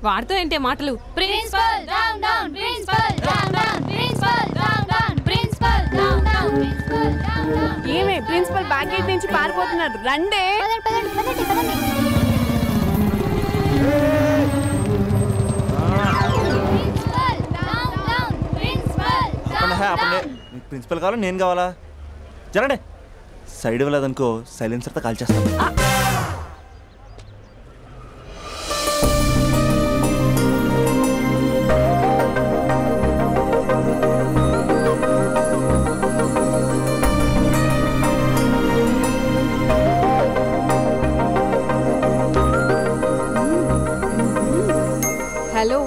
వాడుతూ ఏంటే మాటలు? Principal down down, principal down down, principal down down, principal down down, principal down down. ఏమే ప్రిన్సిపల్ బ్యాక్ గేట్ నుంచి పారిపోతున్నాడు, రండే. మీకు ప్రిన్సిపల్ కావాలా నేను కావాలా? జరండి. సైడ్ ఇవ్వలేదనుకో సైలెన్సర్తో కాల్ చేస్తాను. హలో,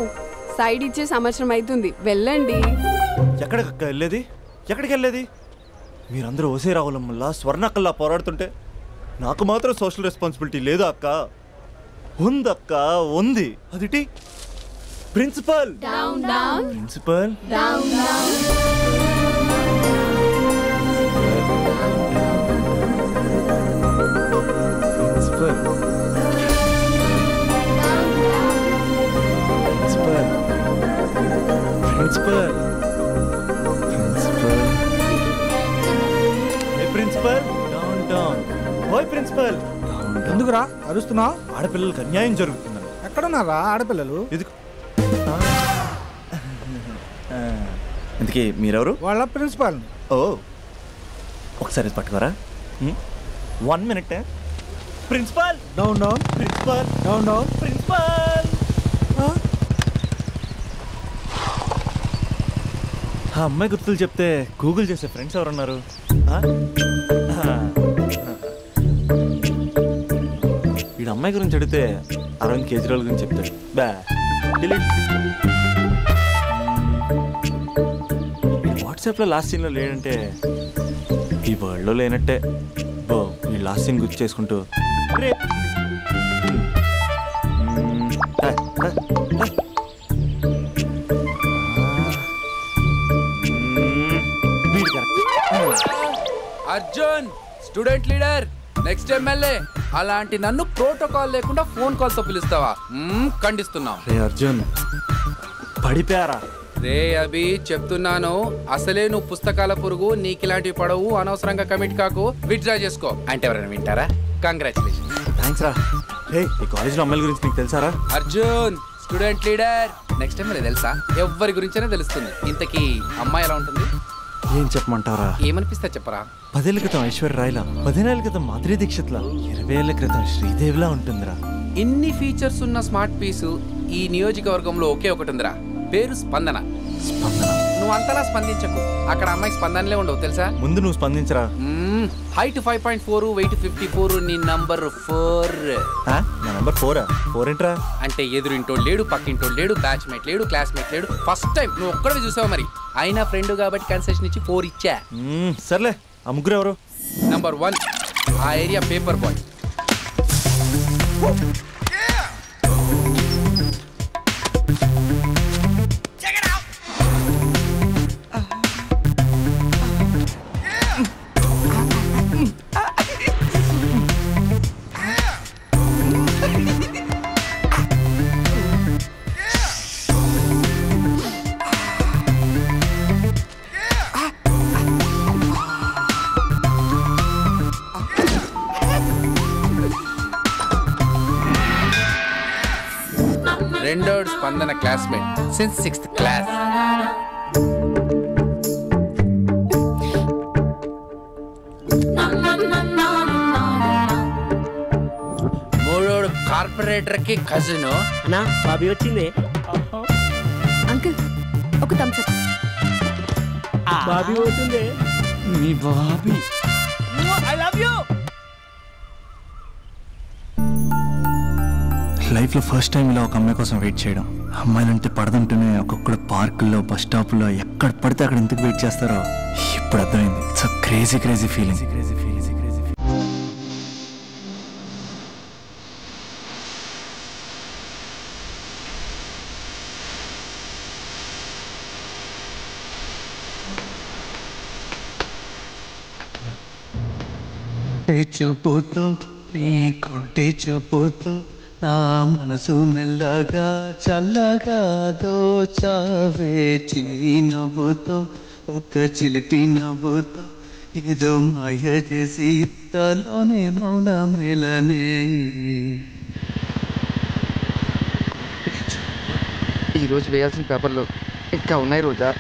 సైడ్ ఇచ్చే సంవత్సరం అవుతుంది, వెళ్ళండి. ఎక్కడికి వెళ్ళేది? ఎక్కడికి వెళ్ళేది? మీరందరూ ఓసే రావులమ్మల్లా స్వర్ణక్కల్లా పోరాడుతుంటే నాకు మాత్రం సోషల్ రెస్పాన్సిబిలిటీ లేదు అక్క. ఉందక్క, ఉంది. అదిటి principal principal principal principal down down. ఓయ్ ప్రిన్సిపల్, ఎందుకురా అరుస్తున్నావు? ఆడపిల్లలకు అన్యాయం జరుగుతుందని. ఎక్కడున్నారా ఆడపిల్లలు? ఇందుకే మీరెవరు? వాళ్ళ ప్రిన్సిపాల్. ఓ, ఒకసారి పట్టుకోరా. 1 minute. Principal down down, principal down down, principal. ఆ అమ్మాయి గుర్తులు చెప్తే గూగుల్ చేసే ఫ్రెండ్స్ ఎవరున్నారు? వీడు అమ్మాయి గురించి అడిగితే అరవింద్ కేజ్రీవాల్ గురించి చెప్తాడు. బా డిలీట్. వాట్సాప్లో లాస్ట్ సీన్లో లేడంటే ఈ వరల్డ్లో లేనట్టే. బో ఈ లాస్ట్ సీన్ గుర్తు చేసుకుంటూ రే Arjun student leader, next MLA. అలాంటి నన్ను ప్రోటోకాల్ లేకుండా ఫోన్ కాల్ తో పిలుస్తావా? ఖండిస్తున్నావు. రే అర్జున్, పడిపోయారా? రే అభి, చెప్తున్నాను, అసలే నువ్వు పుస్తకాల పురుగు, నీకిలాంటివి పడవు. అనవసరంగా కమిట్ కాకు, విత్డ్రా చేసుకో. అంటే ఎవరైనా వింటారా? కంగ్రాచులేషన్. థ్యాంక్స్ రా. రే ఈ కాలేజ్లో అమ్మాయిల గురించి నీకు తెలుసారా? Arjun student leader, next MLA తెలుసా? ఎవరి గురించైనా తెలుస్తుంది. ఇంతకీ అమ్మాయి ఎలా ఉంటుంది? ఏం చెప్పమంటారా? ఏమనిపిస్తా చెప్పరా. 10 ఏళ్ల క్రితం ఐశ్వర్య రాయ్లా, 15 ఏళ్ల క్రితం మాధురి దీక్షిత్లా, 20 ఏళ్ల క్రితం శ్రీదేవిలా ఉంటుందిరా. ఇన్ని ఫీచర్స్ ఉన్న స్మార్ట్ పీసు ఈ నియోజకవర్గంలో ఒకే ఒకటి ఉందిరా, పేరు స్పందన. నువ్వు అంతలా స్పందించకు, అక్కడ అమ్మాయి స్పందనలే ఉండవు తెలుసా. ముందు నువ్వు స్పందించరా. హైట్ 5.4, వెయిట్ 54, నీ నంబర్ 4. నా నంబర్ 4 ఏంట్రా? అంటే ఎదురింటోడు లేడు, పక్కింటోడు లేడు, బ్యాచ్మేట్ లేడు, క్లాస్మేట్ లేడు. ఫస్ట్ టైం నువ్వు ఒక్కడే చూసావు, మరి అయినా ఫ్రెండ్ కాబట్టి కన్సెషన్ ఇచ్చి 4 ఇచ్చా. సర్లే, ఆ ముగ్గురు ఎవరు? నంబర్ 1 ఆ ఏరియా పేపర్ బాయ్. రెండోడ్ Spandana classmate since 6th class. మూడోడు కార్పొరేటర్ కి కజిన్. నా బాబీ వచ్చింది. అంకుల్ ఒక థమ్స్ అప్. బాబీ వచ్చింది. మీ బాబీ. I love you. లైఫ్లో ఫస్ట్ టైం ఇలా ఒక అమ్మాయి కోసం వెయిట్ చేయడం. అమ్మాయిలంటే పడదంటూనే ఒక్కొక్కడు పార్కుల్లో, బస్ స్టాప్లో ఎక్కడ పడితే అక్కడ ఎందుకు వెయిట్ చేస్తారో ఇప్పుడు అర్థమైంది. It's crazy crazy feeling. చూపుతూ నీ కొంటే చూపుతూ నా మనసు మెల్లగా చల్లగా దోచావే. చిరి నవ్వుతో ఒక చిలిపి నవ్వుతో ఏదో మాయ చేసి తలోనే మౌన మేలనే. ఈరోజు వేయాల్సిన పేపర్లు ఇంకా ఉన్నాయి రోజా.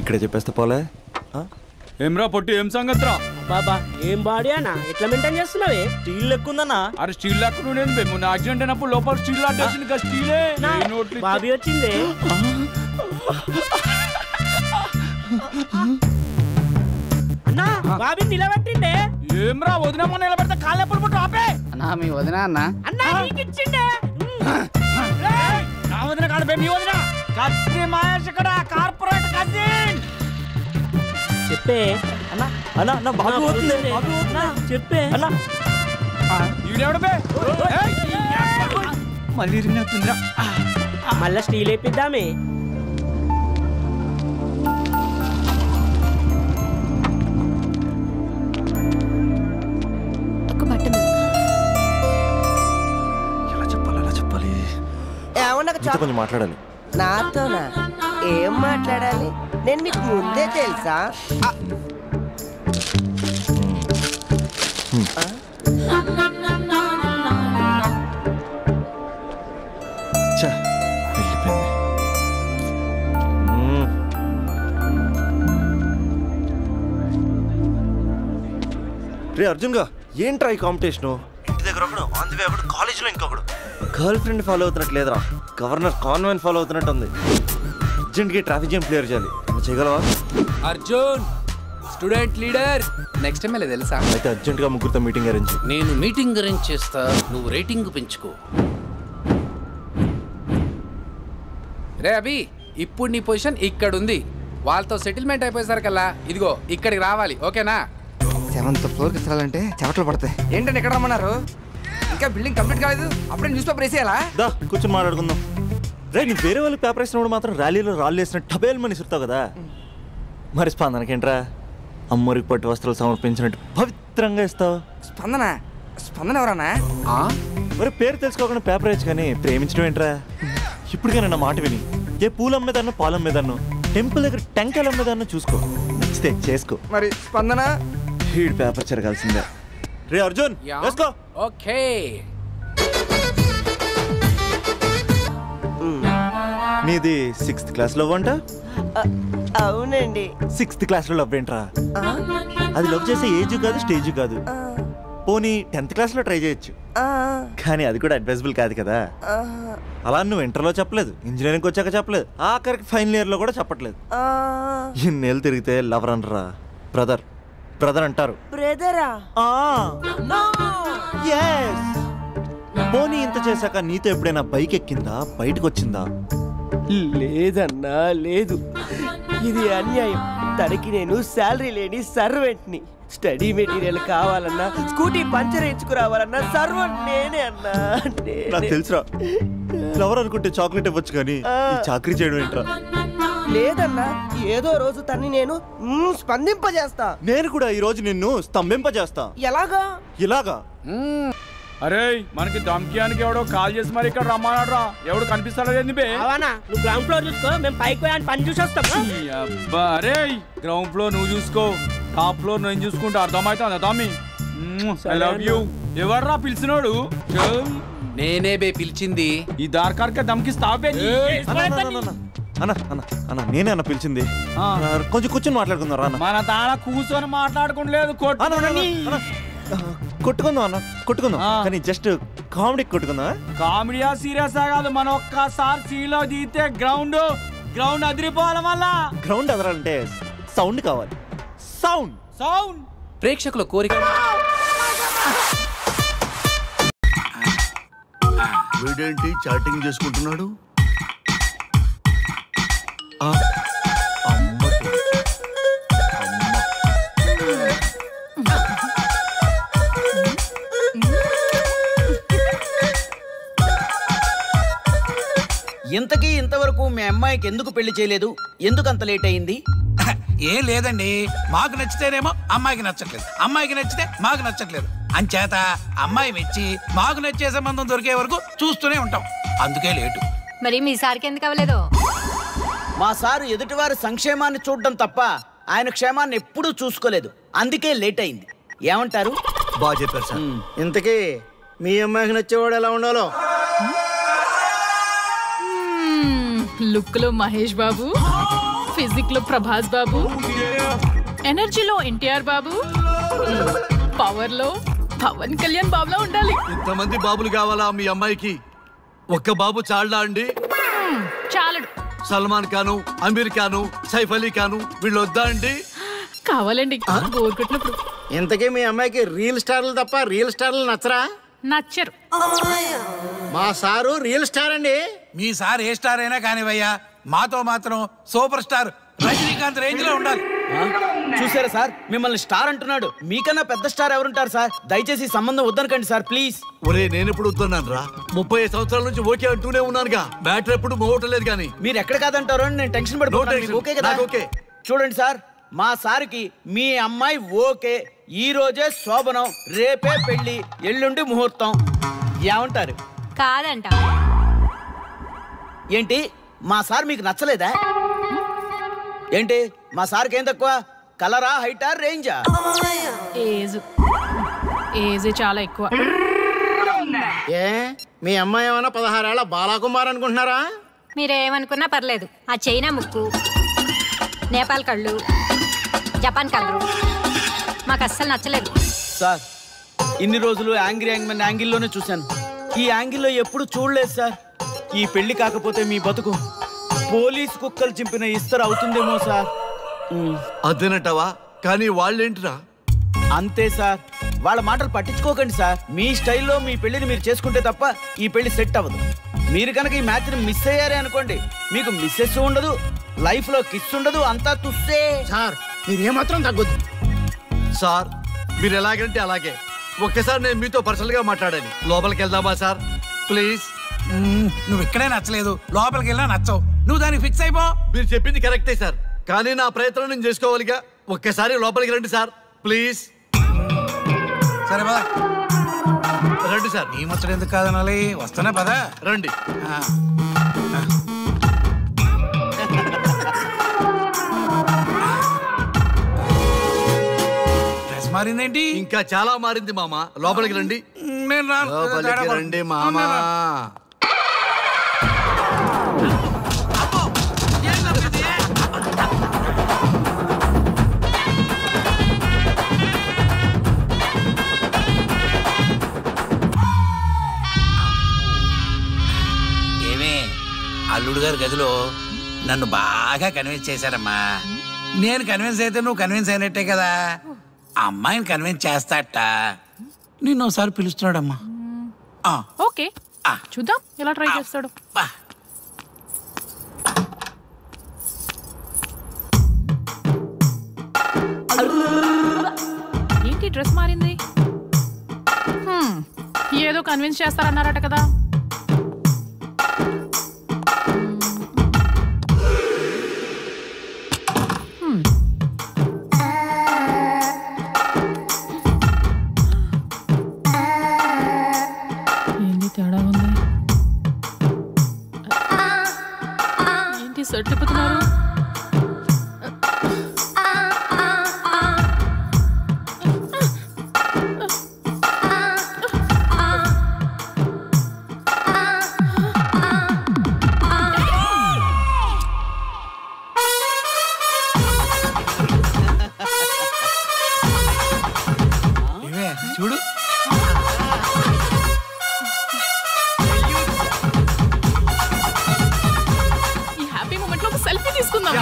ఇక్కడే చెప్పేస్తా పోలే. ఏమ్రా పొట్టి, ఏం సంగతి రా బాబా? ఏం బాడీ అన్న, ఎట్లా మెయింటైన్ చేస్తున్నావే? స్టీల్ లెక్కుందన్నా. అరే స్టీల్ లెక్క నేను మొన్న యాక్సిడెంట్ అయినప్పుడు లోపల స్టీల్ అడ్డేసింది కదా, స్టీలే. బాబీ వచ్చింది. అన్నా బాబీ నిలబెట్టిండే. ఏమ్రా వదినమ్మ నిలబెడితే కాళ్ళు ఎప్పుడు పుట్టు ఆపే. అన్నా మీ వదిన అన్నా. అన్నా నీకు ఇచ్చిండే. నా వదిన కాదు బే, మీ వదిన. కత్తి మహేష్ ఇక్కడ కార్పొరేట్ కజిన్. చెప్పే అన్నా. అన్నా నా బాబు అవుతుంది. చెప్పే అన్నా. ఈడెవడు బే? మళ్ళీ రిన్నవుతుందిరా. మళ్ళా స్టీల్ వేపిద్దామే. ఎలా చెప్పాలి? కొంచెం మాట్లాడాలి. నాతోనా? ఏం మాట్లాడాలి? నేను మీకు ముందే తెలుసా? రే అర్జున్ గా, ఏంట్రా ఈ కాంపిటీషను? ఇంటి దగ్గర ఒకడు, ఆన్ ది వే ఒకడు, కాలేజీలో ఇంకొకడు. గర్ల్ ఫ్రెండ్ ఫాలో అవుతున్నట్టు లేదురా, గవర్నర్ కాన్వెంట్ ఫాలో అవుతున్నట్టు ఉంది. అర్జెంట్గా ట్రాఫిక్ జామ్ క్లియర్ చేయాలి. చేయగలవా? Arjun student leader. Next time తెలుసా? అయితే అర్జెంట్గా ముగ్గురితో మీటింగ్ అరేంజ్. నేను మీటింగ్ అరేంజ్ చేస్తా, నువ్వు రేటింగ్ పెంచుకో. రే అభి, ఇప్పుడు నీ పొజిషన్ ఇక్కడ ఉంది. వాళ్ళతో సెటిల్మెంట్ అయిపోయేసరికల్లా ఇదిగో ఇక్కడికి రావాలి, ఓకేనా? 7th ఫ్లోర్కి వెళ్ళాలంటే చెవటలు పడతాయి. ఏంటంటే ఎక్కడ రమ్మన్నారు? ఇంకా బిల్డింగ్ కంప్లీట్ కాలేదు, అప్పుడే న్యూస్ పేపర్ వేసేయాలా? దా కూర్చొని మాట్లాడుకుందాం. రే నీ వేరే వాళ్ళు పేపర్ వేసినప్పుడు మాత్రం ర్యాలీలో రాళ్ళు వేసినట్టు టబేల్ మని ఇస్తావు కదా, మరి స్పందనకేంట్రా అమ్మరికి పట్టు వస్త్రాలు సమర్పించినట్టు పవిత్రంగా ఇస్తావు? స్పందన? స్పందన ఎవరన్నా? మరి పేరు తెలుసుకోకుండా పేపర్ వేయచ్చు కానీ ప్రేమించడం ఏంట్రా? ఇప్పటికైనా నా మాట విని ఏ పూలు అమ్మేదాన్నో పాలు అమ్మేదాన్నో టెంపుల్ దగ్గర టెంకాయలు అమ్మేదాన్నో చూసుకో, నచ్చితే చేసుకో. మరి స్పందన హీడ్ పేపర్ చెరగాల్సిందే. రే అర్జున్ వేసుకో. ఓకే నీది 6th క్లాస్ లవ్ అంట? అవునండి. 6th క్లాస్లో లవ్ ఏంట్రా? అది లవ్ చేసే ఏజ్ కాదు, స్టేజ్ కాదు. పోనీ 10th క్లాస్లో ట్రై చేయొచ్చు, కానీ అది కూడా అడ్వైజబుల్ కాదు కదా. అలా నువ్వు ఇంటర్లో చెప్పలేదు, ఇంజనీరింగ్కి వచ్చాక చెప్పలేదు, ఆఖరికి ఫైనల్ ఇయర్లో కూడా చెప్పట్లేదు. ఇన్నేళ్ళు తిరిగితే లవర్ అనరా, బ్రదర్ బ్రదర్ అంటారు. బ్రదరా? పోనీ ఇంత చేశాక నీతో ఎప్పుడైనా బైక్ ఎక్కిందా, బయటకు వచ్చిందా? లేదన్నా, లేదు. ఇది అన్యాయం. తనకి నేను శాలరీ లేని సర్వెంట్ని. స్టడీ మెటీరియల్ కావాలన్నా, స్కూటీ పంచర్ వేయించుకురావాలన్నా సర్వెంట్ నేనే అన్నా. నాకు తెలుసురా, ఫ్లవర్ అనుకుంటే చాక్లెట్ ఇవ్వచ్చు, కానీ ఈ చాకరీ చేయడం ఏంట్రా? లేదన్నా, ఏదో రోజు తన్ని నేను స్పందింపజేస్తా. నేను కూడా ఈ రోజు నిన్ను స్తంభింపజేస్తా. ఎలాగా? ఇలాగా? అరే మనకి దమ్కియానికి ఎవడో కాల్ చేసి మరి ఇక్కడ రమ్మన్నాడ్రా. ఎవడు కనిపిస్తాడో ఏంది బే? నువ్వు గ్రౌండ్ ఫ్లోర్ చూసుకో, మేము పైకి పోయి పని చూసి వస్తాం. అబ్బా అరే, గ్రౌండ్ ఫ్లోర్ నువ్వు చూసుకో, టాప్ ఫ్లోర్ నేను చూసుకుంటా. అర్థమవుతుందా తమ్మి? I love you. ఎవర్రా పిలిచినోడు? నేనే బే పిలిచింది. ఈ దార్కార్కే దమ్కిస్తావే? అన్న నేనే అన్న పిలిచింది. కొంచెం కూర్చొని మాట్లాడుకుందాం రా. మన తాన కూర్చొని మాట్లాడుకోలేదు, కొట్టుకుందాం అన్న, కొట్టుకుందాం, కానీ జస్ట్ కామెడీ కొట్టుకుందాం. కామెడీయా సీరియస్ కాదు, మన ఒక్కసారి సీలో దిగితే గ్రౌండ్ అదిరిపోవాలి. మళ్ళా గ్రౌండ్ అదరాలంటే సౌండ్ కావాలి. సౌండ్ సౌండ్ ప్రేక్షకుల కోరిక. వీడేంటి చాటింగ్ చేసుకుంటున్నాడు? ఇంతకీ ఇంతవరకు మీ అమ్మాయికి ఎందుకు పెళ్లి చేయలేదు? ఎందుకు అంత లేట్ అయింది? ఏం లేదండి, మాకు నచ్చితేనేమో అమ్మాయికి నచ్చట్లేదు, అమ్మాయికి నచ్చితే మాకు నచ్చట్లేదు. అంచేత అమ్మాయి మెచ్చి మాకు నచ్చే సంబంధం దొరికే వరకు చూస్తూనే ఉంటాం, అందుకే లేటు. మరి మీ సార్కి ఎందుకు అవ్వలేదు? మా సారు ఎదుటివారి సంక్షేమాన్ని చూడడం తప్ప ఆయన క్షేమాన్ని ఎప్పుడూ చూసుకోలేదు, అందుకే లేట్ అయింది. ఏమంటారు? బాగా చెప్పారు సార్. ఇంతకీ మీ అమ్మాయికి నచ్చేవాడు ఎలా ఉండాలో? లుక్ లో మహేష్ బాబు, ఫిజిక్ లో ప్రభాస్ బాబు, ఎనర్జీలో ఎన్టీఆర్ బాబు, పవర్ లో పవన్ కళ్యాణ్ బాబులా ఉండాలి. ఇంతమంది బాబులు కావాలా మీ అమ్మాయికి? ఒక్క బాబు చాలడా అండి? చాలడు. సల్మాన్ ఖాను, అమీర్ ఖాను, సైఫ్ అలీ ఖాను వీళ్ళు వద్దా అండి? కావాలండి, బోర్ కొట్టినప్పుడు. ఇంతకీ మీ అమ్మాయికి రియల్ స్టార్లు తప్ప రియల్ స్టార్లు నచ్చరా? నచ్చరు. మా సారు రియల్ స్టార్ అండి. మీ సార్ ఏ స్టార్ అయినా కానివయ్యా, మాతో మాత్రం సూపర్ స్టార్ రజనీకాంత్ రేంజ్ లో ఉండాలి. చూసారా సార్, మిమ్మల్ని స్టార్ అంటున్నాడు. మీకన్నా పెద్ద స్టార్ ఎవరుంటారు సార్? దయచేసి సంబంధం వద్దనకండి సార్, ప్లీజ్. ఒరే నేను ఎప్పుడు వద్దన్నాను రా? 30 సంవత్సరాల నుంచి ఓకే అంటూనే ఉన్నానుగా. బ్యాటర్ ఎప్పుడు మోగటలేదు కానీ. మీరు ఎక్కడ కాదంటారో అని నేను టెన్షన్ పడిపోతాను. ఓకే కదా? ఓకే. చూడండి సార్, మా సార్కి మీ అమ్మాయి ఓకే. ఈ రోజే శోభనం, రేపే పెళ్లి, ఎల్లుండి ముహూర్తం. ఏమంటారు? కాదంట. ఏంటి, మా సార్ మీకు నచ్చలేదా? ఏంటి, మా సార్కి ఏం తక్కువ? కలరా, హైటా, రేంజా? ఏజ్ చాలా ఎక్కువ. ఏ మీ అమ్మాయి ఏమన్నా 16 ఏళ్ల బాలాకుమార్ అనుకుంటున్నారా? మీరేమనుకున్నా పర్లేదు. ఆ చైనా ముక్కు, నేపాల్ కళ్ళు, జపాన్ కళ్ళు మాకు అస్సలు నచ్చలేదు. సార్, ఇన్ని రోజులు యాంగిల్లోనే చూశాను. ఈ యాంగిల్లో ఎప్పుడు చూడలేదు సార్. ఈ పెళ్లి కాకపోతే మీ బతుకు పోలీస్ కుక్కలు చింపిన ఇస్తరు అవుతుందేమో సార్. అదేనటవా? కానీ వాళ్ళేంటిరా? అంతే సార్, వాళ్ళ మాటలు పట్టించుకోకండి సార్. మీ స్టైల్లో మీ పెళ్లిని మీరు చేసుకుంటే తప్ప ఈ పెళ్లి సెట్ అవ్వదు. మీరు కనుక ఈ మ్యాచ్ని మిస్ అయ్యారే అనుకోండి, మీకు మిస్సెస్ ఉండదు, లైఫ్ లో కిస్ ఉండదు, అంతా తుస్సే. సార్ మీరు ఏమాత్రం తగ్గొద్దు సార్. మీరు ఎలాగంటే అలాగే. ఒక్కసారి నేను మీతో పర్సనల్ గా మాట్లాడాలి. లోపలికి వెళ్దామా సార్? ప్లీజ్. నువ్వు ఇక్కడే నచ్చలేదు, లోపలికి వెళ్ళినా నచ్చవు. నువ్వు దానికి ఫిక్స్ అయిపో. మీరు చెప్పింది కరెక్టే సార్, కానీ నా ప్రయత్నం నేను చేసుకోవాలిగా. ఒక్కసారి లోపలికి రండి సార్, ప్లీజ్. సరే పదా రండి సార్. నీ ముచ్చట ఎందుకు కాదనాలి? వస్తానే పదా, రండి. డ్రెస్ మారిందేంటి? ఇంకా చాలా మారింది మామ. లోపలికి రండి. నేను లోపలికి రండి మామ. గారి గదిలో నన్ను బాగా కన్విన్స్ చేశారమ్మా. నేను కన్విన్స్ అయితే నువ్వు కన్విన్స్ అయినట్టే కదా. అమ్మాయిని కన్విన్స్ చేస్తాట. నిన్ను ఒకసారి పిలుస్తున్నాడమ్మా. ఓకే చూద్దాం ఎలా ట్రై చేస్తాడు. ఏంటి డ్రెస్ మారింది? ఏదో కన్విన్స్ చేస్తారన్నారట కదా. ఏంటి తేడా ఉంది? ఏంటి సెట్ తిప్పుతున్నారు? చూడు ఈ హ్యాపీ మూమెంట్ లో ఒక సెల్ఫీ తీసుకుందాం.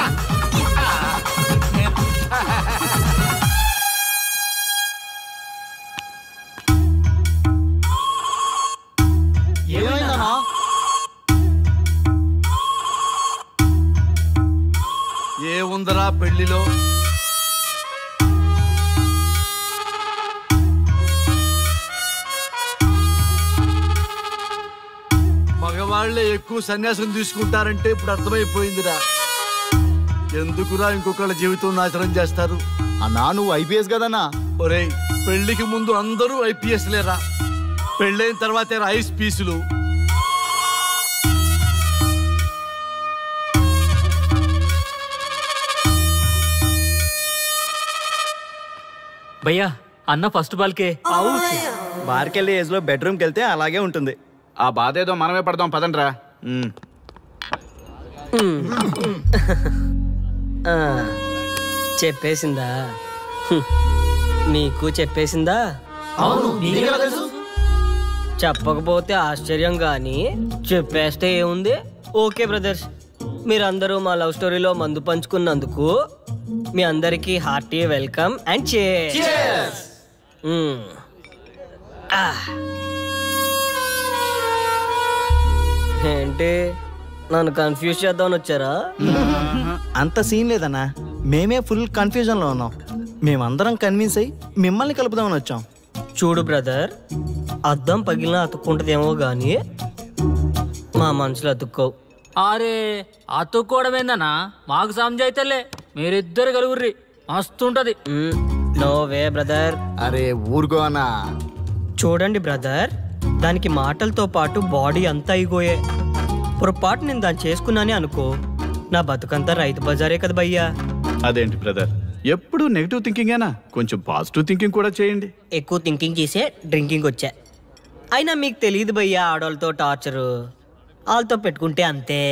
ఏముందరా పెళ్లిలో? మగవాళ్లే ఎక్కువ సన్యాసం తీసుకుంటారంటే ఇప్పుడు అర్థమైపోయిందిరా. ఎందుకురా ఇంకొకళ్ళ జీవితం నాశనం చేస్తారు? అన్నా నువ్వు ఐపీఎస్ కదన్నా. ఒరేయ్ పెళ్లికి ముందు అందరూ ఐపీఎస్ లేరా, పెళ్ళైన తర్వాతే ఐస్ పీసులు. భయ్యా అన్న ఫస్ట్ బాల్కే బార్కెళ్ళి ఏజ్ లో బెడ్రూమ్కి వెళ్తే అలాగే ఉంటుంది. ఆ బాధ ఏదో మనమే పడదాం పదండ్రా. చెప్పేసిందా? నీకు చెప్పేసిందా? చెప్పకపోతే ఆశ్చర్యం గాని చెప్పేస్తే ఏముంది? ఓకే బ్రదర్స్, మీరందరూ మా లవ్ స్టోరీలో మందు పంచుకున్నందుకు మీ అందరికీ హార్టీ వెల్కమ్ అండ్ చేర్స్. ఏంటి నన్ను కన్ఫ్యూజ్ చేద్దామని వచ్చారా? అంత సీన్ లేదన్నా, మేమే ఫుల్ కన్ఫ్యూజన్ లో ఉన్నాం. మేమందరం కన్విన్స్ అయ్యి మిమ్మల్ని కలుపుదామని వచ్చాం. చూడు బ్రదర్, అద్దం పగిలిన అతుక్కుంటదేమో గాని మా మనసులో అతుక్కోవు. అరే అతుక్కోవడమేందన్నా, మాకు సమజైతేలే, మీరిద్దరు కలుగుర్రి మస్తుంటది. No way brother. అరే ఊరుకో అన్నా. చూడండి బ్రదర్, దానికి మాటలతో పాటు బాడీ అంతా అయిపోయే. పొరపాటు నేను దాన్ని చేసుకున్నానే అనుకో, నా బతుకంతా రైతు బజారే కదా భయ్యా. అదేంటి బ్రదర్, ఎప్పుడు నెగిటివ్ థింకింగేనా? కొంచెం పాజిటివ్ థింకింగ్ కూడా చేయండి. ఎక్కువ థింకింగ్ చేసే డ్రింకింగ్ వచ్చా. అయినా మీకు తెలియదు భయ్యా ఆడవాళ్ళతో టార్చరు. వాళ్ళతో పెట్టుకుంటే అంతే.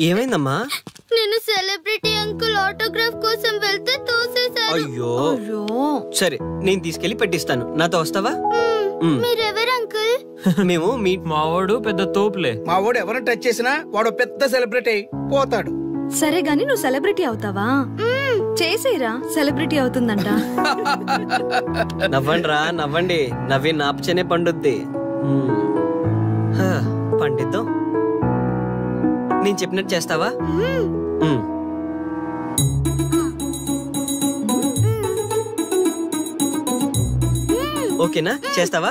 ఏమైందమ్మా? నేను సెలబ్రిటీ అంకుల్ ఆటోగ్రాఫ్ కోసం వెళ్తే తోసేశారు. అయ్యో సరే, నేను తీసుకెళ్లి పెట్టిస్తాను. నాతో వస్తావా? మీరెవరు అంకుల్? మేము మీ మావాడు పెద్ద తోపులే. మావాడు ఎవరిని టచ్ చేసినా వాడు పెద్ద సెలబ్రిటీ పోతాడు. సరే గాని నువ్వు సెలబ్రిటీ అవుతావా? చేసేరా, సెలబ్రిటీ అవుతుందంట. నవ్వండి రా నవ్వండి, నవ్వి నాపచనే పండుద్ది. పండిద్దాం. నేను చెప్పినట్టు చేస్తావా? ఓకేనా, చేస్తావా?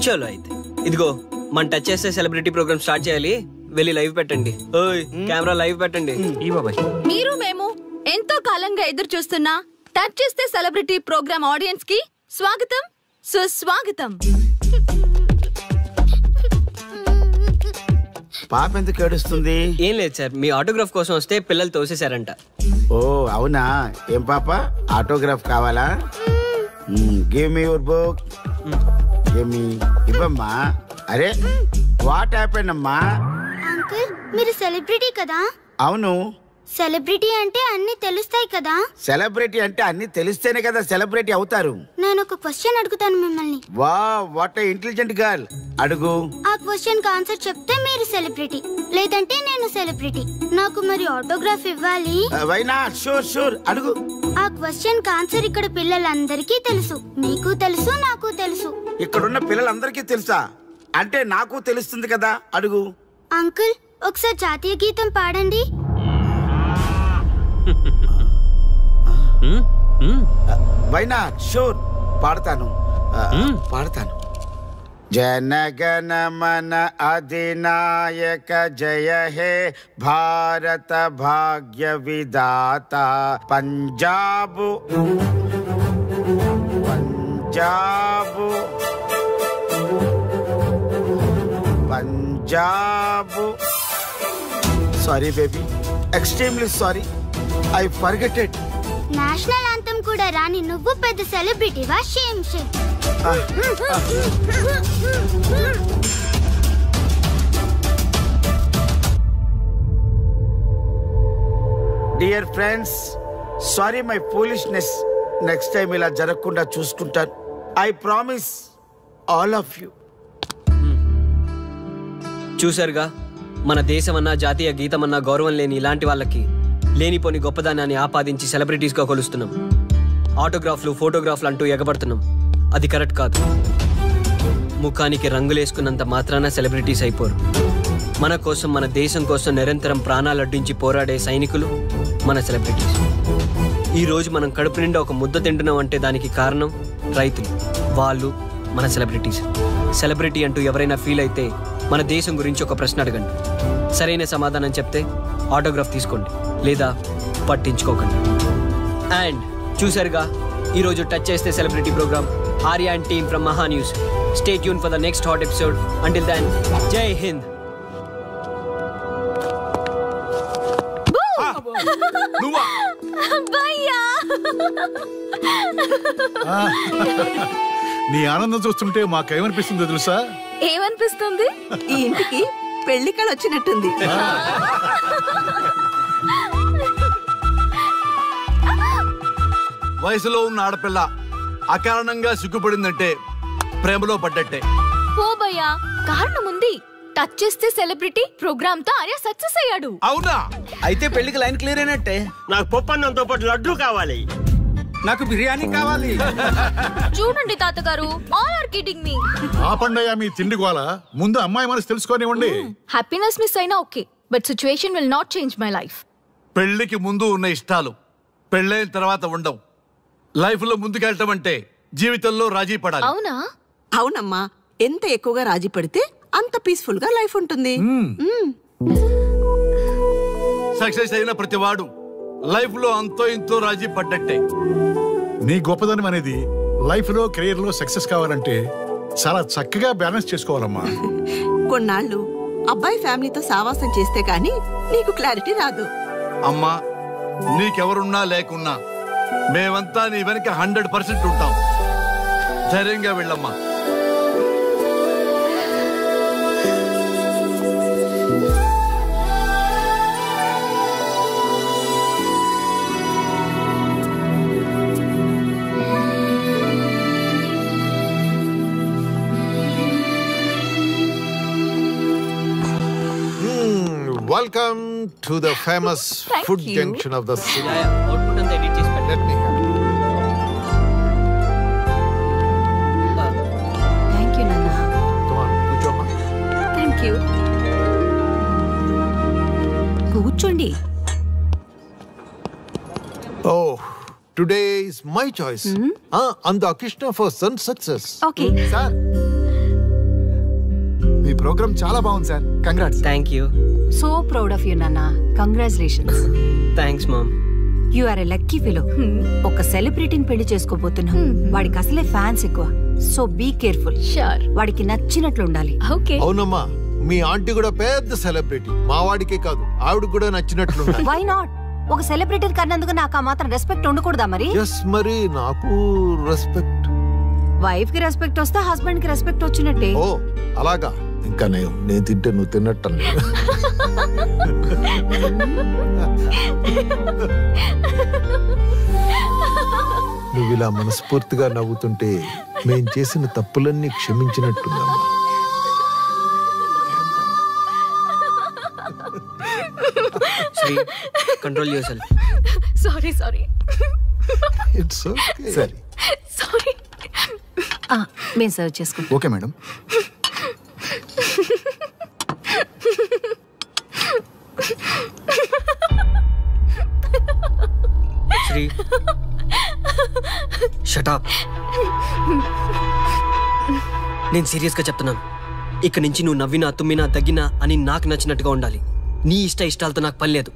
చలో అయితే ఇదిగో, మన టచ్ చేస్తే సెలబ్రిటీ ప్రోగ్రామ్ స్టార్ట్ చేయాలి. వెళ్ళి లైవ్ పెట్టండి. ఓయ్ కెమెరా లైవ్ పెట్టండి. మీరు మేము ఎంతో కాలంగా ఎదురు చూస్తున్నా టచ్ చేస్తే సెలబ్రిటీ ప్రోగ్రామ్ ఆడియన్స్ కి స్వాగతం సుస్వాగతం. పాప ఎందుకు ఏడుస్తుంది? ఏం లేదు సార్, మీ ఆటోగ్రాఫ్ కోసం వస్తే పిల్లలు తోసేశారంట. ఓ అవునా? ఏం పాప ఆటోగ్రాఫ్ కావాలా? Give me your book. Give me. ఇవ్వమ్మా. అరే వాట్ హ్యాపెండ్ అమ్మా? అంకుల్ మీరు సెలబ్రిటీ కదా? అవును. సెలబ్రిటీ అంటే అన్ని తెలుస్తాయి కదా? సెలబ్రిటీ అంటే అన్ని తెలిస్తేనే కదా సెలబ్రిటీ అవుతారు. నేను ఒక క్వశ్చన్ అడుగుతాను మిమ్మల్ని. Wow what a intelligent girl. అడుగు. ఆ క్వశ్చన్ కి ఆన్సర్ చెప్తే మీరు సెలబ్రిటీ, లేదంటే నేను సెలబ్రిటీ. నాకు మరి ఆటోగ్రాఫ్ ఇవ్వాలి. Why not? షూర్ షూర్ అడుగు. ఆ క్వశ్చన్ కి ఆన్సర్ ఇక్కడ పిల్లలందరికీ తెలుసు, మీకు తెలుసు, నాకు తెలుసు. ఇక్కడున్న పిల్లలందరికీ తెలుసా? అంటే నాకు తెలుస్తుంది కదా. అడుగు. అంకుల్ ఒకసారి జాతీయ గీతం పాడండి. Why not? షూర్ పాడతాను. జనగణ మన అధినాయక జయ హే భారత భాగ్య విధాత Punjab Punjab Punjab. Sorry baby, extremely sorry. I forget it. National anthem కూడా రాని నువ్వు పెద్ద సెలబ్రిటీవా? Shame shame. Dear friends, sorry my foolishness. Next time ఇలా జరగకుండా చూసుకుంటాను. I promise all of you. చూసారుగా, మన దేశమన్నా జాతీయ గీతమన్నా గౌరవం లేని ఇలాంటి వాళ్ళకి లేనిపోని గొప్పదానాన్ని ఆపాదించి సెలబ్రిటీస్గా కొలుస్తున్నాం. ఆటోగ్రాఫ్లు ఫోటోగ్రాఫ్లు అంటూ ఎగబడుతున్నాం. అది కరెక్ట్ కాదు. ముఖానికి రంగులేసుకున్నంత మాత్రాన సెలబ్రిటీస్ అయిపోరు. మన కోసం, మన దేశం కోసం నిరంతరం ప్రాణాలు అడ్డించి పోరాడే సైనికులు మన సెలబ్రిటీస్. ఈరోజు మనం కడుపు నిండా ఒక ముద్ద తింటున్నాం అంటే దానికి కారణం రైతులు. వాళ్ళు మన సెలబ్రిటీస్. సెలబ్రిటీ అంటూ ఎవరైనా ఫీల్ అయితే మన దేశం గురించి ఒక ప్రశ్న అడగండి. సరైన సమాధానం చెప్తే ఆటోగ్రాఫ్ తీసుకోండి, లేదా పట్టించుకోకండి. అండ్ చూసారుగా, ఈరోజు టచ్ చేస్తే celebrity program. Arya and team from Maha news. Stay tune for the next hot episode. Until then, జై హింద్. నీ ఆనందం చూస్తుంటే మాకేమనిపిస్తుందో తెలుసా? ఏమనిపిస్తుంది? ఈ ఇంటికి పెళ్లి కళ వచ్చినట్టుంది. వయసులో ఉన్న ఆడపిల్ల అకారణంగా సిగ్గుపడిందంటే ప్రేమలో పడ్డట్టే. ఓ భయ్యా, కారణం ఉంది. టచ్ చేస్తే సెలబ్రిటీ ప్రోగ్రామ్ తో ఆర్య సక్సెస్ అయ్యాడు. అవునా? అయితే పెళ్లికి లైన్ క్లియర్ అయినట్టే. నాకు పప్పన్నంతో పాటు లడ్డు కావాలి. నాకు బిర్యానీ కావాలి. చూడండి తాతగారు, ఆల్ ఆర్ కిడింగ్ మీ. ఆపండయ్యా మీ తిండి గోల. ముందు అమ్మాయి మనసు తెలుసుకోనివ్వండి. హ్యాపీనెస్ మిస్ అయినా okay, but situation will not change my life. పెళ్లికి ముందు ఉన్న ఇష్టాలు పెళ్ళైన తర్వాత ఉండవు. లైఫ్ లో ముందుకెళ్ళటం అంటే జీవితంలో రాజీ పడాలి. అవునా? అవునమ్మా, ఎంత ఎక్కువగా రాజీ పడితే అంత పీస్ఫుల్ గా లైఫ్ ఉంటుంది. సక్సెస్ అయిన ప్రతివాడు లైఫ్ లో అంతో ఇంతో రాజీ పడ్డట్టే. నీ గొప్పదనం అనేది లైఫ్ లో కెరీర్ లో సక్సెస్ కావాలంటే చాలా చక్కగా బ్యాలెన్స్ చేసుకోవాలమ్మా. కొన్నాళ్ళు అబ్బాయి ఫ్యామిలీతో సావాసం చేస్తే గానీ నీకు క్లారిటీ రాదు. అమ్మా, నీకెవరున్నా లేకున్నా మేమంతా నీ వెనక 100% ఉంటాం. ధైర్యంగా వెళ్ళమ్మా. Welcome to the famous food junction of the city. Let me have it. Thank you, Nana. Come on, కూర్చోమ్మా. Thank you. కూర్చోండి. Oh, today is my choice. Andakishna for son success. Okay. Sir. మీ program చాలా బాగుంది sir. Congrats. Thank you. So proud of you, Nana. Congratulations. Thanks mom. You are a lucky fellow. ఒక సెలబ్రిటీని పెళ్లి చేసుకోబోతున్నాం. వాడికి అసలే ఫ్యాన్స్ ఎక్కువ. So be careful. వాడికి నచ్చినట్లు ఉండాలి. అవునమ్మా, మీ ఆంటీ కూడా పెద్ద సెలబ్రిటీ. మా వాడికే కాదు, ఆవిడ కూడా నచ్చినట్లు ఉండాలి. Why not? ఒక సెలబ్రిటీ కన్నందుకు నాకు ఆ మాత్రం రెస్పెక్ట్ ఉండకూడదా మరి? ఎస్, మరి నాకు రెస్పెక్ట్. వైఫ్ కి రెస్పెక్ట్ వస్తే హస్బెండ్ కి రెస్పెక్ట్ వచ్చినట్టే. ఓ అలాగా? ఇంకా నేను తింటే నువ్వు తిన్నట్టు. నువ్వు ఇలా మనస్ఫూర్తిగా నవ్వుతుంటే మేం చేసిన తప్పులన్నీ క్షమించినట్టుందమ్మా. Control yourself. Sorry it's okay. Sorry. మేము సర్వ్ చేసుకుంటాం. Okay madam. Sri shut up. నేను సీరియస్ గా చెప్తున్నాను. ఇక నుంచి నువ్వు నవ్వినా తుమ్మినా తగ్గినా అని నాకు నచ్చినట్టుగా ఉండాలి. నీ ఇష్టాలతో నాకు పని లేదు.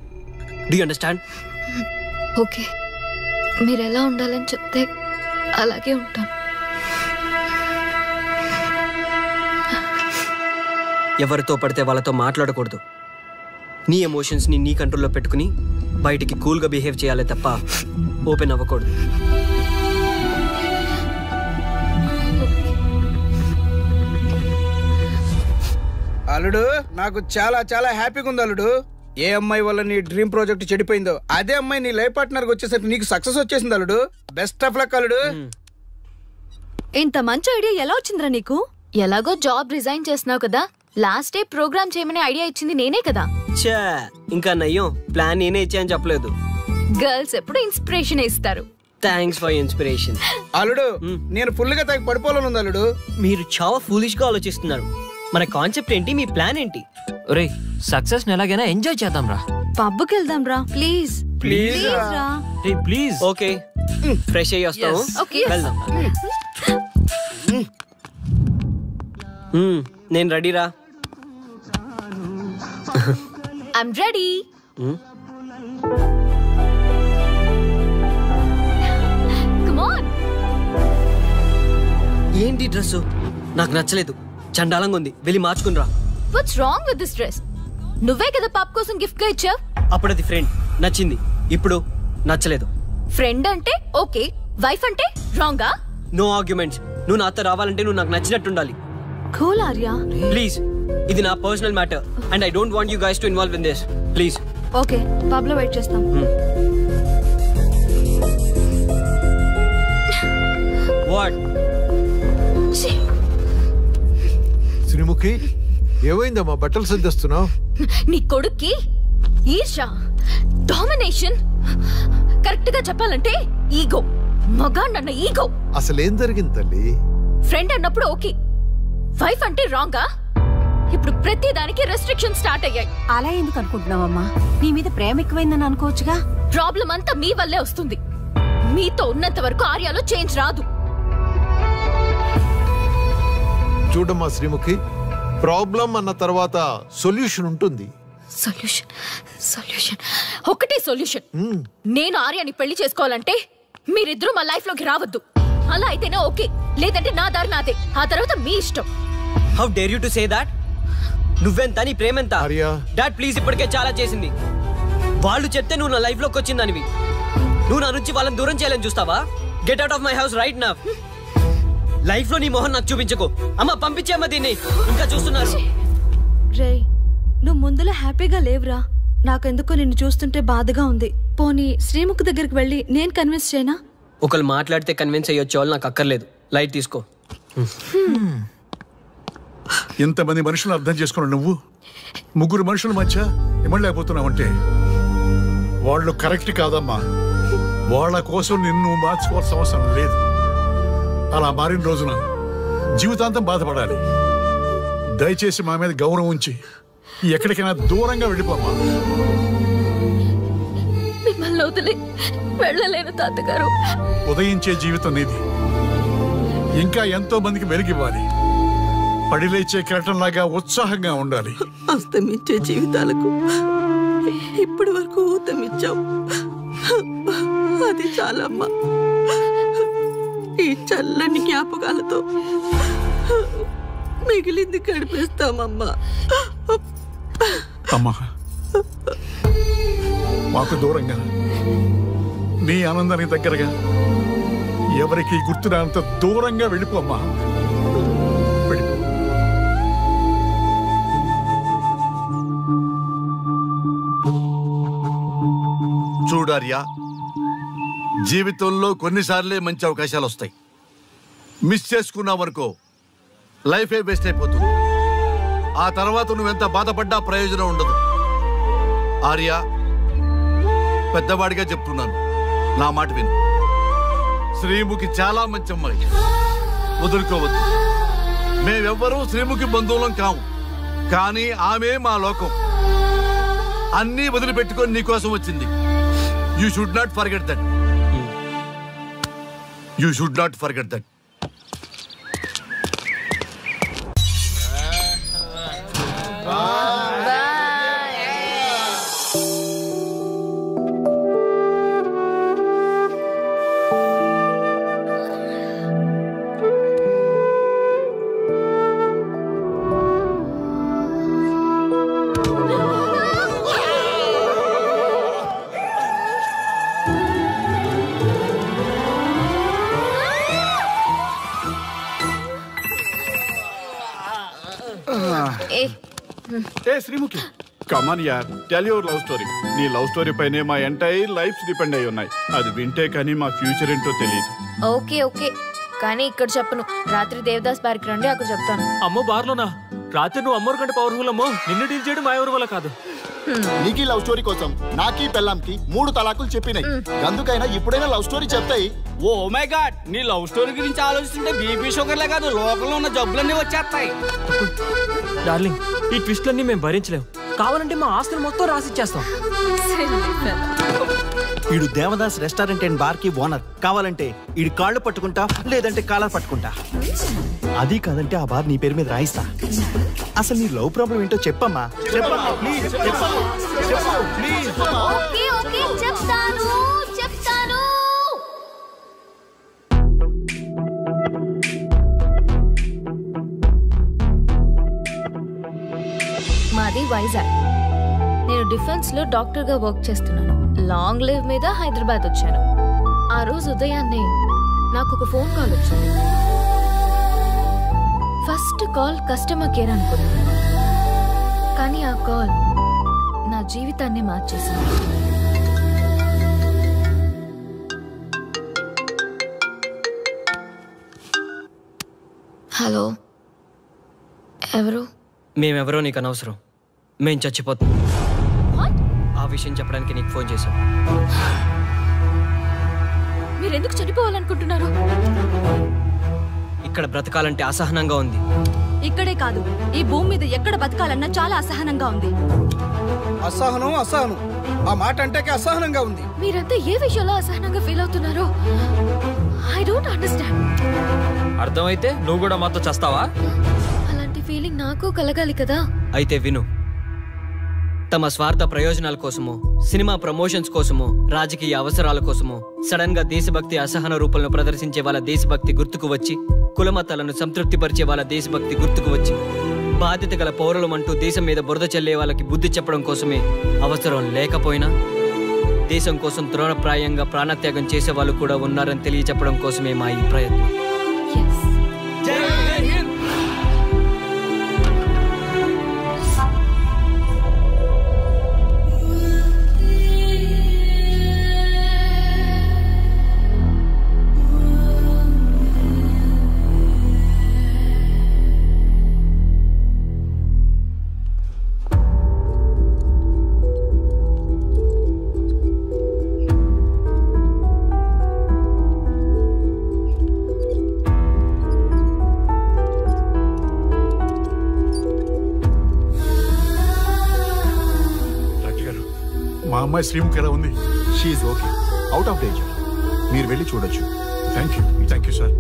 Do you understand? ఓకే, మీరు ఎలా ఉండాలని చెప్తే అలాగే ఉంటాను. ఎవరితో పడితే వాళ్ళతో మాట్లాడకూడదు. నీ ఎమోషన్స్ని నీ కంట్రోల్లో పెట్టుకుని బయటికి కూల్గా బిహేవ్ చేయాలి తప్ప ఓపెన్ అవ్వకూడదు. అల్లుడు, నాకు చాలా చాలా హ్యాపీగా ఉంది అల్లుడు. ఏ అమ్మాయి వల్ల నీ డ్రీమ్ ప్రాజెక్ట్ చెడిపోయిందో అదే అమ్మాయి నీ లైఫ్ పార్ట్నర్ వచ్చేసరికి నీకు సక్సెస్ వచ్చేసింది అల్లుడు. బెస్ట్ ఆఫ్ లక్ అల్లుడు. ఇంత మంచి ఐడియా ఎలా వచ్చిందిరా నీకు? ఎలాగో జాబ్ రిజైన్ చేస్తున్నావు కదా, లాస్ట్ డే ప్రోగ్రామ్ చేయమని ఐడియా ఇచ్చింది నేనే కదా. చా, ఇంకా నయ్యం ప్లాన్ నేనే ఇచ్చాయని చెప్పలేదు. గర్ల్స్ ఎప్పుడు ఇన్స్పిరేషన్ ఇస్తారు. Thanks for inspiration. అల్లుడు, నేను ఫుల్ గా తగ్గి పడిపోవాలని అల్లుడు. మీరు చాలా ఫూలిష్ గా ఆలోచిస్తున్నారు. మన కాన్సెప్ట్ ఏంటి? మీ ప్లాన్ ఏంటి? ఒరే, సక్సెస్ ని ఎలాగైనా ఎంజాయ్ చేద్దాం రా. పబ్కి వెళ్దాం రా ప్లీజ్. ప్లీజ్ రా. ప్లీజ్. ఓకే, ఫ్రెష్ అయ్యి వస్తాము. వెళ్దాం. నేను రెడీ రా. I'm ready. Come on. ఏంటి డ్రెస్? నాకు నచ్చలేదు, చండాలంగా ఉంది. వెళ్ళి మార్చుకుని రా. What's wrong with this dress? నువ్వే కదా పాప్ కోసం గిఫ్ట్ గా ఇచ్చావు. అప్పుడు అది ఫ్రెండ్, నచ్చింది. ఇప్పుడు నచ్చలేదు. ఫ్రెండ్ అంటే ఓకే, వైఫ్ అంటే రాంగా? No arguments. నువ్వు నాతో రావాలంటే నువ్వు నాకు నచ్చినట్టు ఉండాలి. Cool Arya, please. ఇది నా personal matter and I don't want you guys to involve in this. Please. Okay, pub లో వెయిట్ చేస్తాం. వాట్? శ్రీముఖి, ఏమైందమ్మా? బట్టలు సర్దిస్తున్నావు? నీ కొడుక్కి ఈర్ష, డామినేషన్, కరెక్ట్ గా చెప్పాలంటే ఈగో. మగాండన్న ఈగో. అసలేం జరిగింది తల్లి? ఫ్రెండ్ అన్నప్పుడు ఓకే, వైఫ్ అంటే రాంగా? ఇప్పుడు ప్రతి దానికి రెస్ట్రిక్షన్ స్టార్ట్ అయ్యాయి. అలా ఎందుకు అనుకుంటున్నావమ్మా? నీ మీద ప్రేమ ఎక్కువైందని అనుకోవచ్చుగా. ప్రాబ్లం అంతా మీ వల్లే వస్తుంది. మీతో ఉన్నంత వరకు ఆర్యాలో చేంజ్ రాదు. చూడమ్మా శ్రీముఖి, ప్రాబ్లం అన్న తర్వాత సొల్యూషన్ ఉంటుంది. సొల్యూషన్ సొల్యూషన్ ఒకటే సొల్యూషన్. నేను ఆర్యాని పెళ్లి చేసుకోవాలంటే మీరిద్దరూ మా లైఫ్ లోకి రావద్దు. అలా అయితేనే ఓకే, లేదంటే నా దారి నాదే. ఆ తర్వాత మీ ఇష్టం. How dare you to say that? నువ్వెంత, నీ ప్రేమెంత? డాడ్ ప్లీజ్, ఇప్పటికే చాలా చేసింది. వాళ్ళు చెప్తే నువ్వు నా లైఫ్ లోకి వచ్చిందానివి. నువ్వు నా నుంచి వాళ్ళని దూరం చేయాలని చూస్తావా? Get out of my house right now. Life లో నీ మొహం నాకు చూపించకు. అమ్మ పంపించేమ్మ దీన్ని. ఇంకా చూస్తున్నారు. రే, నువ్వు ముందులో హ్యాపీగా లేవురా. నాకెందుకో నిన్ను చూస్తుంటే బాధగా ఉంది. పోనీ శ్రీముఖి దగ్గరికి వెళ్ళి నేను కన్విన్స్ చేయనా? ఒకళ్ళు మాట్లాడితే కన్విన్స్ అయ్యొచ్చే వాళ్ళు నాకు అక్కర్లేదు. లైట్ తీసుకో. ఇంతమంది మనుషులు అర్థం చేసుకున్నావు నువ్వు. ముగ్గురు మనుషుల మధ్య ఇమ్మలేకపోతున్నావంటే వాళ్ళు కరెక్ట్ కాదమ్మా. వాళ్ళ కోసం నిన్ను మార్చుకోవాల్సిన అవసరం లేదు. అలా మారిన రోజున జీవితాంతం బాధపడాలి. దయచేసి మా మీద గౌరవం ఉంచి ఎక్కడికైనా దూరంగా వెళ్ళిపోమ్మా. మిమ్మల్ని వదిలి వెళ్ళలేను తాతగారు. ఉదయించే జీవితం నీది. ఇంకా ఎంతో మందికి వెలిగివ్వాలి. పడిలేచే కెరటంలాగా ఉత్సాహంగా ఉండాలి. అస్తమించే జీవితాలకు ఇప్పటి వరకు ఊతమిచ్చావు. అది చాలమ్మా. ఈ చల్లని జ్ఞాపకాలతో మిగిలింది గడిపేస్తామమ్మా. అమ్మా, మాకు దూరంగా నీ ఆనందానికి దగ్గరగా ఎవరికి గుర్తురానంత దూరంగా వెళ్ళిపోమ్మా. చూడార్యా, జీవితంలో కొన్నిసార్లే మంచి అవకాశాలు వస్తాయి. మిస్ చేసుకున్నావనుకో లైఫే వేస్ట్ అయిపోతుంది. ఆ తర్వాత నువ్వెంత బాధపడ్డా ప్రయోజనం ఉండదు. ఆర్య, పెద్దవాడిగా చెప్తున్నాను, నా మాట విను. శ్రీముఖి చాలా మంచి అమ్మాయి, వదులుకోవద్దు. మేమెవ్వరూ శ్రీముఖి బంధువులం కాము, కానీ ఆమె మా లోకం. అన్నీ వదిలిపెట్టుకొని నీకోసం వచ్చింది. You should not forget that. You should not forget that. ఏ శ్రీముఖి, కమాన్ యార్, టెల్ యువర్ లవ్ స్టోరీ. నీ లవ్ స్టోరీ పైనే మా ఎంటైర్ లైఫ్ డిపెండ్ అయి ఉన్నాయి. అది వింటే కానీ మా ఫ్యూచర్ ఏంటో తెలియదు. ఓకే ఓకే, కానీ ఇక్కడ చెప్పను. రాత్రి దేవదాస్ బార్కి రండి, అక్కడ చెప్తాను. అమ్మో బార్లోనా? రాత్రి నువ్వు అమ్మోరు కంటే పవర్ఫుల్ అమ్మో. నిన్ను డీల్ చేయడం మా ఎవరి వల్ల కాదు. నీకీ లవ్ స్టోరీ కోసం నాకీ పెళ్ళాంకి 3 తలాకులు చెప్పినాయి. అందుకైనా ఇప్పుడైనా లవ్ స్టోరీ చెప్తాయి. ఓ మై గాడ్, నీ లవ్ స్టోరీ గురించి ఆలోచిస్తుంటే బీపీ షుగర్లే కాదు లోకంలో ఉన్న జబ్బులన్నీ వచ్చేస్తాయి. డార్లింగ్, ఈ ట్విస్ట్లన్నీ మేము భరించలేము. కావాలంటే మా ఆస్తులు మొత్తం రాసిచ్చేస్తాం. వీడు దేవదాస్ రెస్టారెంట్ అండ్ బార్ కి ఓనర్. కావాలంటే వీడి కాళ్ళు పట్టుకుంటా, లేదంటే కాలర్ పట్టుకుంటా. అది కాదంటే ఆ బార్ నీ పేరు మీద రాయిస్తా. అసలు నీ లవ్ ప్రాబ్లం ఏంటో చెప్పమ్మా. చెప్పమ్మా ప్లీజ్, చెప్పమ్మా, చెప్పు ప్లీజ్. ఓకే ఓకే, చెప్తాను చెప్తాను. మాది వైజాగ్. నేను డిఫెన్స్ లో డాక్టర్ గా వర్క్ చేస్తున్నాను. లాంగ్ లీవ్ మీద హైదరాబాద్ వచ్చాను. ఆ రోజు ఉదయాన్నే నాకు ఒక ఫోన్ కాల్ వచ్చింది. ఫస్ట్ కాల్ కస్టమర్ కేర్ అనుకున్నాను, కానీ ఆ కాల్ నా జీవితాన్ని మార్చేసింది. హలో, ఎవరు? మేమెవరో నీకు అనవసరం. మేం చచ్చిపోతాం. ఆ విషయం చెప్పడానికి నీకు ఫోన్ చేశాం. మీరెందుకు చనిపోవాలనుకుంటున్నారు? ఇక్కడ బ్రతకాలంటే అసహనంగా ఉంది. ఇక్కడే కాదు, ఈ భూమి మీద ఎక్కడ బతకాలన్నా చాలా అసహనంగా ఉంది. అసహనం అసహనం, ఆ మాట అంటే అసహనంగా ఉంది. మీరంతా ఏ విషయంలో అసహనంగా ఫీల్ అవుతున్నారో ఐ డోంట్ అండర్స్టాండ్. అర్థమైతే నువ్వు కూడా మాతో చస్తావా? అలాంటి ఫీలింగ్ నాకు కలగాలి కదా. అయితే విను. తమ స్వార్థ ప్రయోజనాల కోసమో, సినిమా ప్రమోషన్స్ కోసమో, రాజకీయ అవసరాల కోసమో సడన్ గా దేశభక్తి అసహన రూపంలో ప్రదర్శించే వాళ్ళ దేశభక్తి గుర్తుకు వచ్చి, కులమతాలను సంతృప్తిపరిచే వాళ్ళ దేశభక్తి గుర్తుకు వచ్చి, బాధ్యత గల పౌరులమంటూ దేశం మీద బురద చల్లే వాళ్ళకి బుద్ధి చెప్పడం కోసమే, అవసరం లేకపోయినా దేశం కోసం తృణప్రాయంగా ప్రాణత్యాగం చేసే వాళ్ళు కూడా ఉన్నారని తెలియచెప్పడం కోసమే మా ఈ ప్రయత్నం. మా అమ్మాయి శ్రీముఖి ఎలా ఉంది? She's okay, out of danger. మీరు వెళ్ళి చూడొచ్చు. Thank you sir.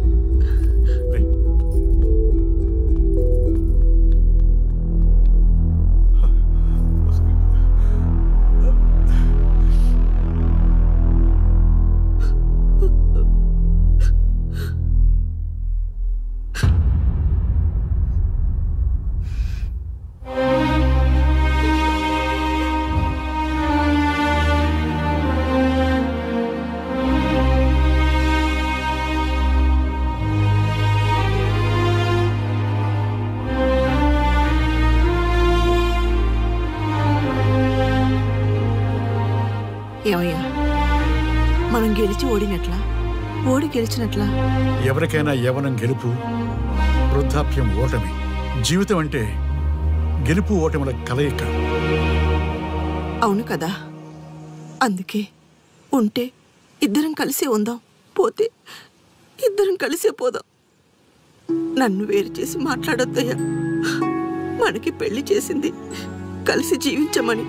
మనం గెలిచి ఓడినట్లా, ఓడి గెలిచినట్లా? ఎవరికైనా యవ్వనం గెలుపు, వృద్ధాప్యం ఓటమి. జీవితం అంటే గెలుపు ఓటముల కలయిక. అవును కదా, అందుకే ఉంటే ఇద్దరం కలిసే ఉందాం, పోతే ఇద్దరం కలిసే పోదాం. నన్ను వేరు చేసి మాట్లాడొద్దయ్యా. మనకి పెళ్లి చేసింది కలిసి జీవించమని,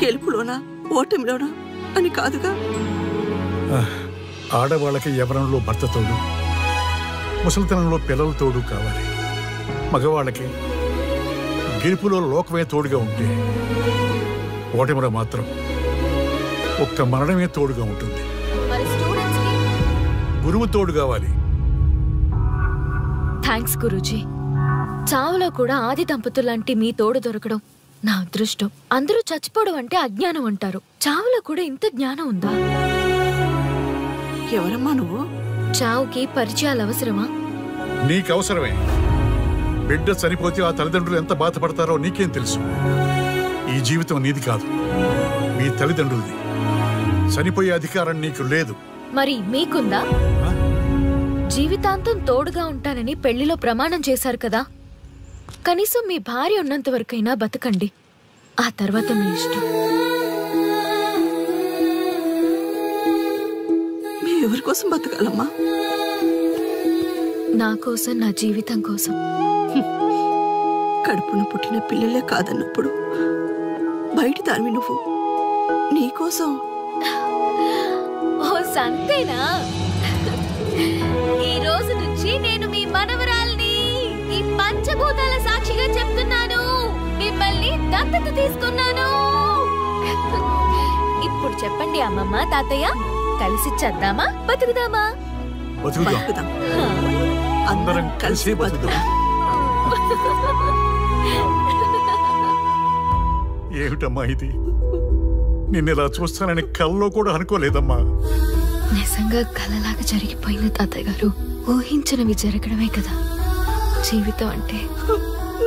గెలుపులోనా ఓటమిలోనా అని కాదుగా. ఆడవాళ్ళకి యవ్వనంలో భర్త తోడు, ముసలితనంలో పిల్లల తోడు కావాలి. మగవాళ్ళకి గెలుపులో లోకమే తోడుగా ఉంటే, ఓటమిలో మాత్రం ఒక్క మరణమే తోడుగా ఉంటుంది. గురువు తోడు కావాలి. థ్యాంక్స్ గురూజీ. చావులో కూడా ఆది దంపతులాంటి మీ తోడు దొరకడం నా అదృష్టం. అందరూ చచ్చిపోవడం అంటే అజ్ఞానం అంటారు, చావులో కూడా ఇంత జ్ఞానం ఉందా? ఎవరమ్మా నువ్వు? చావుకి పరిచయాలు అవసరమా? నీకు అవసరమే. బిడ్డ చనిపోతే ఆ తల్లిదండ్రులు ఎంత బాధపడతారో నీకేం తెలుసు? ఈ జీవితం నీది కాదు, మీ తల్లిదండ్రులది. చనిపోయే అధికారం నీకు లేదు. మరి మీకుందా? జీవితాంతం తోడుగా ఉంటానని పెళ్లిలో ప్రమాణం చేశారు కదా, కనీసం మీ భార్య ఉన్నంత వరకైనా బతకండి, ఆ తర్వాత మీ ఇష్టం. ఎవరి కోసం బతకాలమ్మా? నా కోసం, నా జీవితం కోసం. కడుపున పుట్టిన పిల్లలే కాదన్నప్పుడు బయట దానివి నువ్వు నీకోసం. ఓ సంతేనా? ఈ రోజు నుంచి నేను మీ మనవరాల్ని. ఈ పంచభూతాల సాక్షిగా చెప్తున్నాను, మిమ్మల్ని దత్తత తీసుకున్నాను. ఇప్పుడు చెప్పండి అమ్మమ్మ, తాతయ్య, కలిసి చద్దామా బతుకుదామా? బతుకుదాం. అందరం కలిసి బతుకుదాం. ఏమిటమ్మా ఇది? నిన్నెలా చూస్తానని కల్లో కూడా అనుకోలేదమ్మా. నిజంగా కలలాగా జరిగిపోయింది తాతయ్య గారు. ఊహించినవి జరగడమే కదా జీవితం అంటే.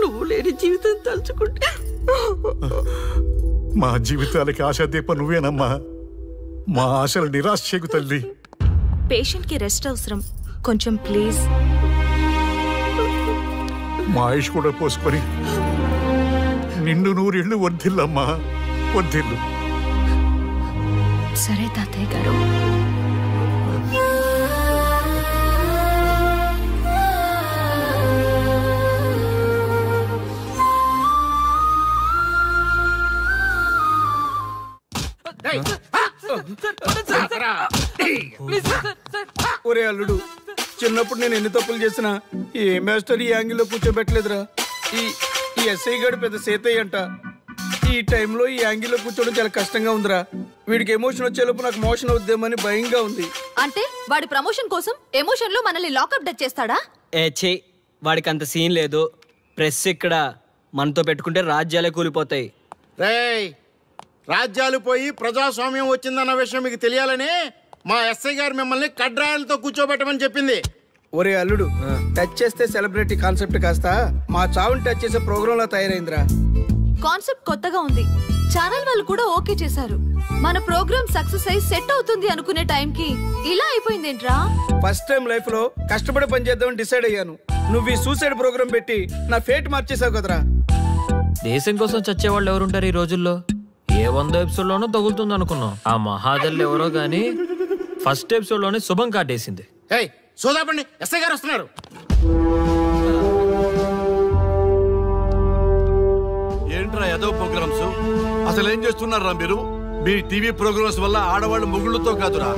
నువ్వు లేని జీవితం తలుచుకుంటే మా జీవితాలకి ఆశాదీప నువ్వేనమ్మా. మా ఆశలు నిరాశ చేయకు తల్లి. పేషెంట్ కి రెస్ట్ అవసరం, కొంచెం ప్లీజ్. మా ఆయుష్ కూడా పోసుకొని నిండు నూరిళ్ళు వర్ధిల్లమ్మా, వర్ధిల్లు. సరే తాతయ్య గారు. ఒరే అల్లుడు, చిన్నప్పుడు నేను ఎన్ని తప్పులు చేసినా ఏ మాస్టర్ ఈ యాంగిల్లో కూర్చోబెట్టలేదురా. ఈ ఎస్ఐ గడు పెద్ద సేతయ్య అంట. ఈ టైంలో ఈ యాంగిల్లో కూర్చోవడం చాలా కష్టంగా ఉందిరా. వీడికి ఎమోషన్ వచ్చేలోపు నాకు మోషన్ అవుద్దేమని భయంగా ఉంది. అంటే వాడి ప్రమోషన్ కోసం ఎమోషన్ లో మనల్ని లాకప్ డెత్ చేస్తాడా? వాడికి అంత సీన్ లేదు. ప్రెస్ ఇక్కడ మనతో పెట్టుకుంటే రాజ్యాలే కూలిపోతాయి. రేయ్, రాజ్యాలు పోయి ప్రజాస్వామ్యం వచ్చిందన్న విషయం మీకు తెలియాలని మా ఎస్ఐ గారు మిమ్మల్ని కడ్రాయలతో కూర్చోబెట్టమని చెప్పింది. ఒరే అల్లుడు, టచ్ చేస్తే సెలబ్రిటీ కాన్సెప్ట్ కాస్త మా చావుని టచ్ చేసే ప్రోగ్రామ్ లా తయారైందిరా. కాన్సెప్ట్ కొత్తగా ఉంది, ఛానల్ వాళ్ళు కూడా ఓకే చేశారు. మన ప్రోగ్రామ్ సక్సెస్ అయి సెట్ అవుతుంది అనుకునే టైంకి ఇలా అయిపోయిందేంట్రా? ఫస్ట్ టైం లైఫ్ లో కష్టపడి పని చేద్దామని డిసైడ్ అయ్యాను. నువ్వు ఈ సూసైడ్ ప్రోగ్రామ్ పెట్టి నా ఫేట్ మార్చేసావు కదరా. దేశం కోసం చచ్చేవాళ్ళు ఎవరుంటారు ఈ రోజుల్లో? ఏ 100 ఎపిసోడ్లోనో తగులుతుంది అనుకున్నాం. ఆ మహాదల్ ఎవరో గానీ ఫస్ట్ ఎపిసోడ్ లోనే శుభం కాటేసింది. సోదాపండి, ఎస్ఐ గారు వస్తున్నారు. ఏంట్రా ఏదో ప్రోగ్రామ్స్? అసలు ఏం చేస్తున్నారా మీరు? మీ టీవీ ప్రోగ్రామ్స్ వల్ల ఆడవాళ్ళు మొగుళ్ళతో కాదురా,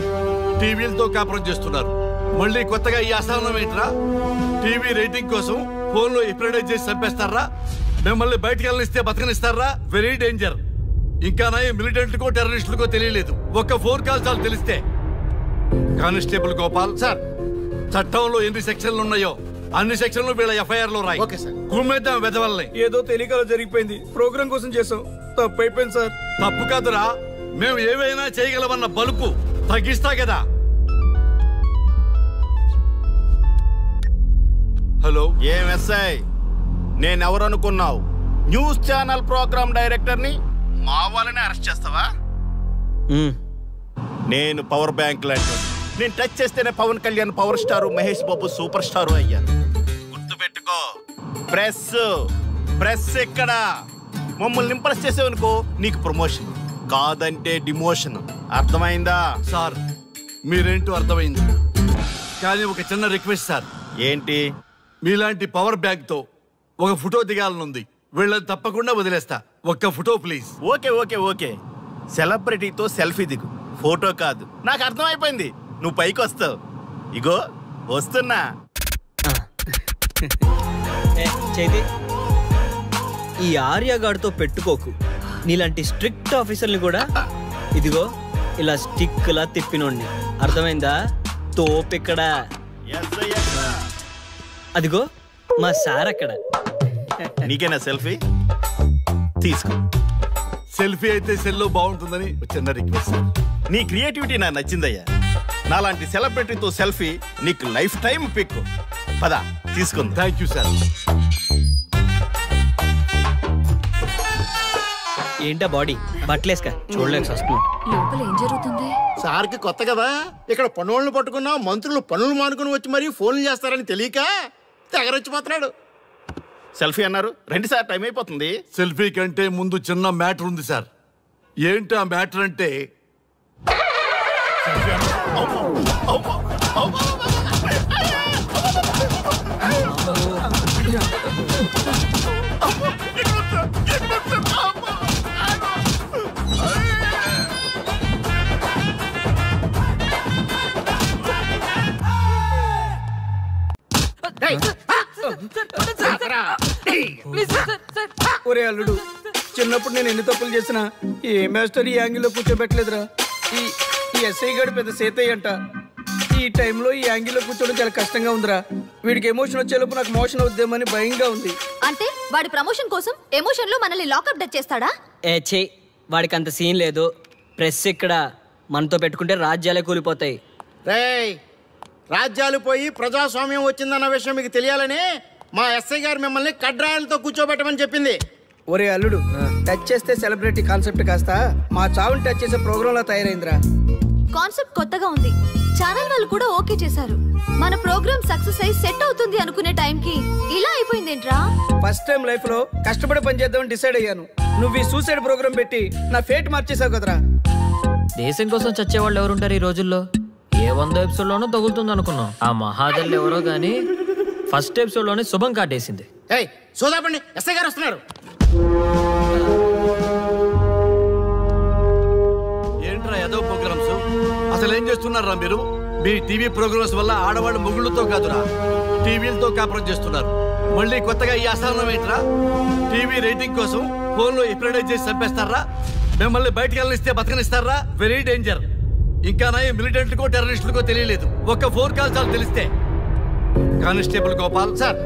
టీవీలతో కాపురం చేస్తున్నారు. మళ్ళీ కొత్తగా ఈ అసహనం ఏంట్రా? టీవీ రేటింగ్ కోసం ఫోన్లో ఎప్రిడైజ్ చేసి చంపేస్తారా? మిమ్మల్ని బయటకు వెళ్ళనిస్తే బతకనిస్తారా? Very danger. ఇంకా మిలిటెంట్లకో టెర్రరిస్టులకో తెలియలేదు, ఒక్క ఫోన్ కాల్ చాలు తెలిస్తే. కానిస్టేబుల్ గోపాల్ సార్, చట్టంలో ఎన్ని సెక్షన్లు ఉన్నాయో అన్ని సెక్షన్లు వీళ్ళ ఎఫ్ఐఆర్ లో రాయి. గుమ్మేద్దాం వెదవల్ని. ఏదో తెలియకలో జరిగిపోయింది, ప్రోగ్రామ్ కోసం చేసాం, తప్పు అయిపోయింది సార్. తప్పు కాదురా, మేము ఏవైనా చేయగలమన్న బలుపు తగ్గిస్తా కదా. హలో, ఏం ఎస్ఐ, నేనెవరనుకున్నావు? న్యూస్ ఛానల్ ప్రోగ్రామ్ డైరెక్టర్ ని మా వాళ్ళని అరెస్ట్ చేస్తావా? నేను పవర్ బ్యాంక్ లాంటి నేను టచ్ చేస్తేనే Pawan Kalyan power star, Mahesh Babu super star అయ్యాను. గుర్తుపెట్టుకో, ప్రెస్ ప్రెస్ ఎక్కడ మమ్మల్ని ఇంప్రెస్ చేసేవనుకో నీకు ప్రమోషన్, కాదంటే డిమోషన్. అర్థమైందా? సార్ మీరేంటో అర్థమైంది, కానీ ఒక చిన్న రిక్వెస్ట్ సార్. ఏంటి? మీలాంటి పవర్ బ్యాంక్ తో ఒక ఫోటో దిగాలనుంది. వీళ్ళని తప్పకుండా వదిలేస్తా. ఒక్క photo please. Okay okay okay, సెలబ్రిటీతో సెల్ఫీ దిగు, ఫోటో కాదు. నాకు అర్థమైపోయింది, నువ్వు పైకి వస్తావు. ఇగో వస్తున్నా. చేతి ఈ ఆర్యగాడితో పెట్టుకోకు. నీలాంటి స్ట్రిక్ట్ ఆఫీసర్ని కూడా ఇదిగో ఇలా స్టిక్లా తిప్పినోడిని. అర్థమైందా? తోపెక్కడ? అదిగో మా సార్ అక్కడ. నీకేనా సెల్ఫీ? తీసుకో. సెల్ఫీ అయితే సెల్లో బాగుంటుందని చిన్న రిక్వెస్ట్. నీ క్రియేటివిటీ నాకు నచ్చిందయ్యా. నాలాంటి సెలబ్రిటీతో సెల్ఫీ నీకు లైఫ్ టైం పిక్. పద తీసుకుంది. Thank you sir. ఏంటా బాడీ బట్టలేసుక చూడలేక వస్తున్నాం. లోపల ఏం జరుగుతుంది? సార్కి కొత్త కదా, ఇక్కడ పనులను పట్టుకున్నా మంత్రులు పనులు మానుకుని వచ్చి మరీ ఫోన్లు చేస్తారని తెలియక తెగరొచ్చిపోతున్నాడు. సెల్ఫీ అన్నారు, 2 సార్ టైం అయిపోతుంది. సెల్ఫీ కంటే ముందు చిన్న మ్యాటర్ ఉంది సార్. ఏంటి ఆ మ్యాటర్ అంటే, ఒరే అల్లుడు, చిన్నప్పుడు నేను ఎన్ని తప్పులు చేసినా ఏ మాస్టర్ ఈ యాంగిల్లో కూర్చోబెట్టలేదురా. ఈ ఎస్ఐ గడు పెద్ద సేతయ్య అంట. ఈ టైంలో ఈ యాంగిల్లో కూర్చోవడం చాలా కష్టంగా ఉందిరా. వీడికి ఎమోషన్ వచ్చేలోపు నాకు మోషన్ అవుద్దేమని భయంగా ఉంది. అంటే వాడి ప్రమోషన్ కోసం ఎమోషన్ లో మనల్ని లాకప్ డెత్ చేస్తాడా? ఛీ, వాడికి అంత సీన్ లేదు. ప్రెస్ ఇక్కడ మనతో పెట్టుకుంటే రాజ్యాలే కూలిపోతాయి. రేయ్, రాజ్యాలు పోయి ప్రజాస్వామ్యం వచ్చిందన్న విషయం మీకు తెలియాలని మా ఎస్ఐ గారు మిమ్మల్ని కడ్రాయలతో కూర్చోబెట్టమని చెప్పింది. ఒరే అల్లుడు, టచ్ చేస్తే సెలబ్రిటీ కాన్సెప్ట్ కాస్త మా చావుని టచ్ చేసే ప్రోగ్రామ్ లా తయారైందిరా. కాన్సెప్ట్ కొత్తగా ఉంది, ఛానల్ వాళ్ళు కూడా ఓకే చేశారు. మన ప్రోగ్రామ్ సక్సెస్ అయి సెట్ అవుతుంది అనుకునే టైంకి ఇలా అయిపోయిందేంట్రా? ఫస్ట్ టైం లైఫ్ లో కష్టపడి పని చేద్దామని డిసైడ్ అయ్యాను. నువ్వు ఈ సూసైడ్ ప్రోగ్రామ్ పెట్టి నా ఫేట్ మార్చేసావు కదరా. దేశం కోసం చచ్చేవాళ్ళు ఎవరుంటారు ఈ రోజుల్లో? ఏ 100 ఎపిసోడ్లోనో తగులుతుంది అనుకున్నాం. ఆ మహాదల్ ఎవరో గానీ ఫస్ట్ ఎపిసోడ్లోనే శుభం కాటేసింది. సోదాపండి, ఎస్ఐ గారు వస్తున్నారు. ఏంట్రా ఏదో ప్రోగ్రామ్స్? అసలు ఏం చేస్తున్నారా మీరు? మీ టీవీ ప్రోగ్రామ్స్ వల్ల ఆడవాళ్ళు మొగుళ్ళతో కాదురా, టీవీలతో కాపురం చేస్తున్నారు. మళ్ళీ కొత్తగా ఈ అసహనం ఏంట్రా? టీవీ రేటింగ్ కోసం ఫోన్లో ఎప్రిడైజ్ చేసి చంపేస్తారా? మిమ్మల్ని బయటకు వెళ్ళనిస్తే బతకనిస్తారా? Very danger. ఇంకా నయం మిలిటెంట్లకో టెర్రరిస్టులకో తెలియలేదు, ఒక్క ఫోన్ కాల్ చాలు తెలిస్తే. కానిస్టేబుల్ గోపాల్ సార్,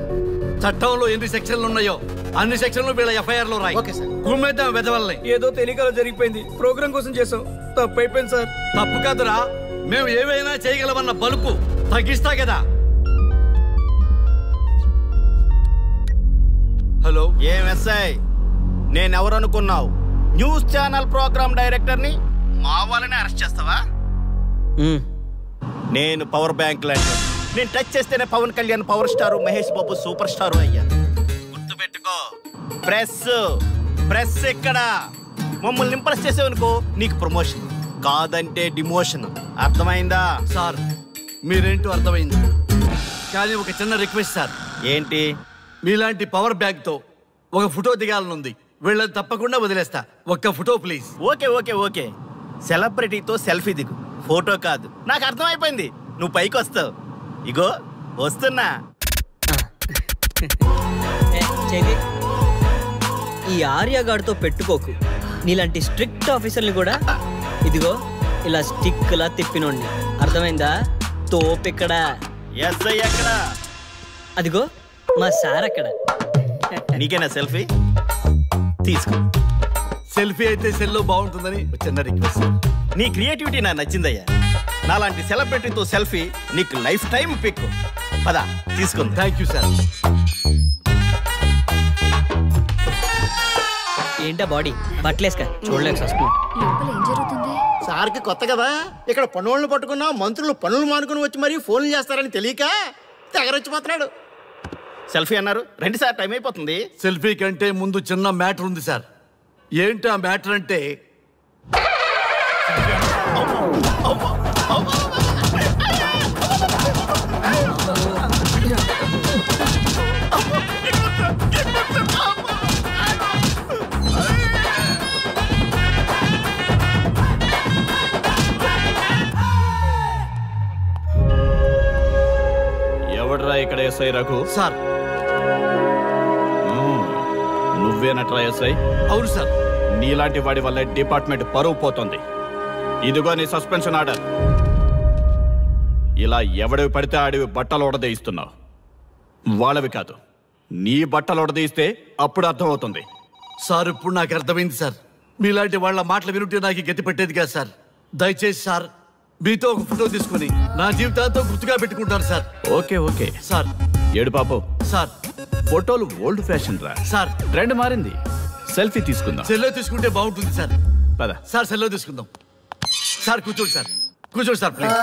చట్టంలో ఎన్ని సెక్షన్లు ఉన్నాయో అన్ని సెక్షన్లు వీళ్ళ ఎఫ్ఐఆర్ లో రాయి. గుమ్మేద్దాం వెదవల్ని. ఏదో తెలియకలో జరిగిపోయింది, ప్రోగ్రామ్ కోసం చేసాం, తప్పు అయిపోయింది సార్. తప్పు కాదురా, మేము ఏవైనా చేయగలమన్న బలుపు తగ్గిస్తా కదా. హలో, ఏం ఎస్ఐ? నేనెవరు అనుకున్నావు? న్యూస్ ఛానల్ ప్రోగ్రామ్ డైరెక్టర్ని. మా వాళ్ళని అరెస్ట్ చేస్తావా? నేను పవర్ బ్యాంక్ లాంటి నేను టచ్ చేస్తేనే Pawan Kalyan power star, Mahesh Babu super star అయ్యాను. గుర్తుపెట్టుకో, ప్రెస్ ప్రెస్ ఎక్కడ మమ్మల్ని ఇంప్రెస్ చేసేవనుకో నీకు ప్రమోషన్, కాదంటే డిమోషన్. అర్థమైందా? సార్ మీరేంటో అర్థమైంది, కానీ ఒక చిన్న రిక్వెస్ట్ సార్. ఏంటి? మీలాంటి పవర్ బ్యాంక్ తో ఒక ఫోటో దిగాలనుంది. వీళ్ళని తప్పకుండా వదిలేస్తా. ఒక్క photo please. Okay okay okay, సెలబ్రిటీతో సెల్ఫీ దిగు, ఫోటో కాదు. నాకు అర్థమైపోయింది, నువ్వు పైకి వస్తావు. ఇగో వస్తున్నా. ఈ ఆర్యగాడితో పెట్టుకోకు. నీలాంటి స్ట్రిక్ట్ ఆఫీసర్ని కూడా ఇదిగో ఇలా స్టిక్లా తిప్పినోడిని. అర్థమైందా? తోపెక్కడ? ఎస్ఐ ఎక్కడ? అదిగో మా సార్ అక్కడ. నీకేనా సెల్ఫీ? తీసుకో. సెల్ఫీ అయితే సెల్లో బాగుంటుందని చిన్న రిక్వెస్ట్. నీ క్రియేటివిటీ నాకు నచ్చిందయ్యా. నాలాంటి సెలబ్రిటీతో సెల్ఫీ నీకు లైఫ్ టైం పిక్. పద తీసుకుంది. Thank you sir. ఏంటా బాడీ బట్టలేసుక చూడలేక వస్తున్నాం. లోపల ఏం జరుగుతుంది? సార్కి కొత్త కదా, ఇక్కడ పనులను పట్టుకున్నా మంత్రులు పనులు మానుకుని వచ్చి మరీ ఫోన్లు చేస్తారని తెలియక తెగరొచ్చిపోతున్నాడు. సెల్ఫీ అన్నారు, రండి సార్, టైం అయిపోతుంది. సెల్ఫీ కంటే ముందు చిన్న మ్యాటర్ ఉంది సార్. ఏంటి ఆ మ్యాటర్ అంటే, ఎవడ్రా ఇక్కడ ఎస్ఐ రఘు? సార్. నువ్వేనట్రా ఎస్ఐ? అవును సార్. నీలాంటి వాడి వల్ల డిపార్ట్మెంట్ పరువు పోతుంది. ఇదిగో నీ సస్పెన్షన్ ఆర్డర్. ఇలా ఎవడివి పడితే ఆడివి బట్టలు ఉడదీయిస్తున్నావు. వాళ్ళవి కాదు, నీ బట్టలు ఉడదీయిస్తే అప్పుడు అర్థమవుతుంది. సార్ ఇప్పుడు నాకు అర్థమైంది సార్. మీలాంటి వాళ్ళ మాటలు వినుంటే నాకు గతి పెట్టేది కాదు సార్. దయచేసి సార్ మీతో ఒక ఫోటో తీసుకుని నా జీవితాంతో గుర్తుగా పెట్టుకుంటాను సార్. Okay okay sir. ఏడు పాపం సార్. ఫోటోలు ఓల్డ్ ఫ్యాషన్ రా సార్. ట్రెండ్ మారింది. సెల్ఫీ తీసుకుందాం. సెల్లో తీసుకుంటే బాగుంటుంది సార్. పద సార్ సెల్లో తీసుకుందాం. సార్ కూర్చోండి సార్, కూర్చోండి సార్ ప్లీజ్.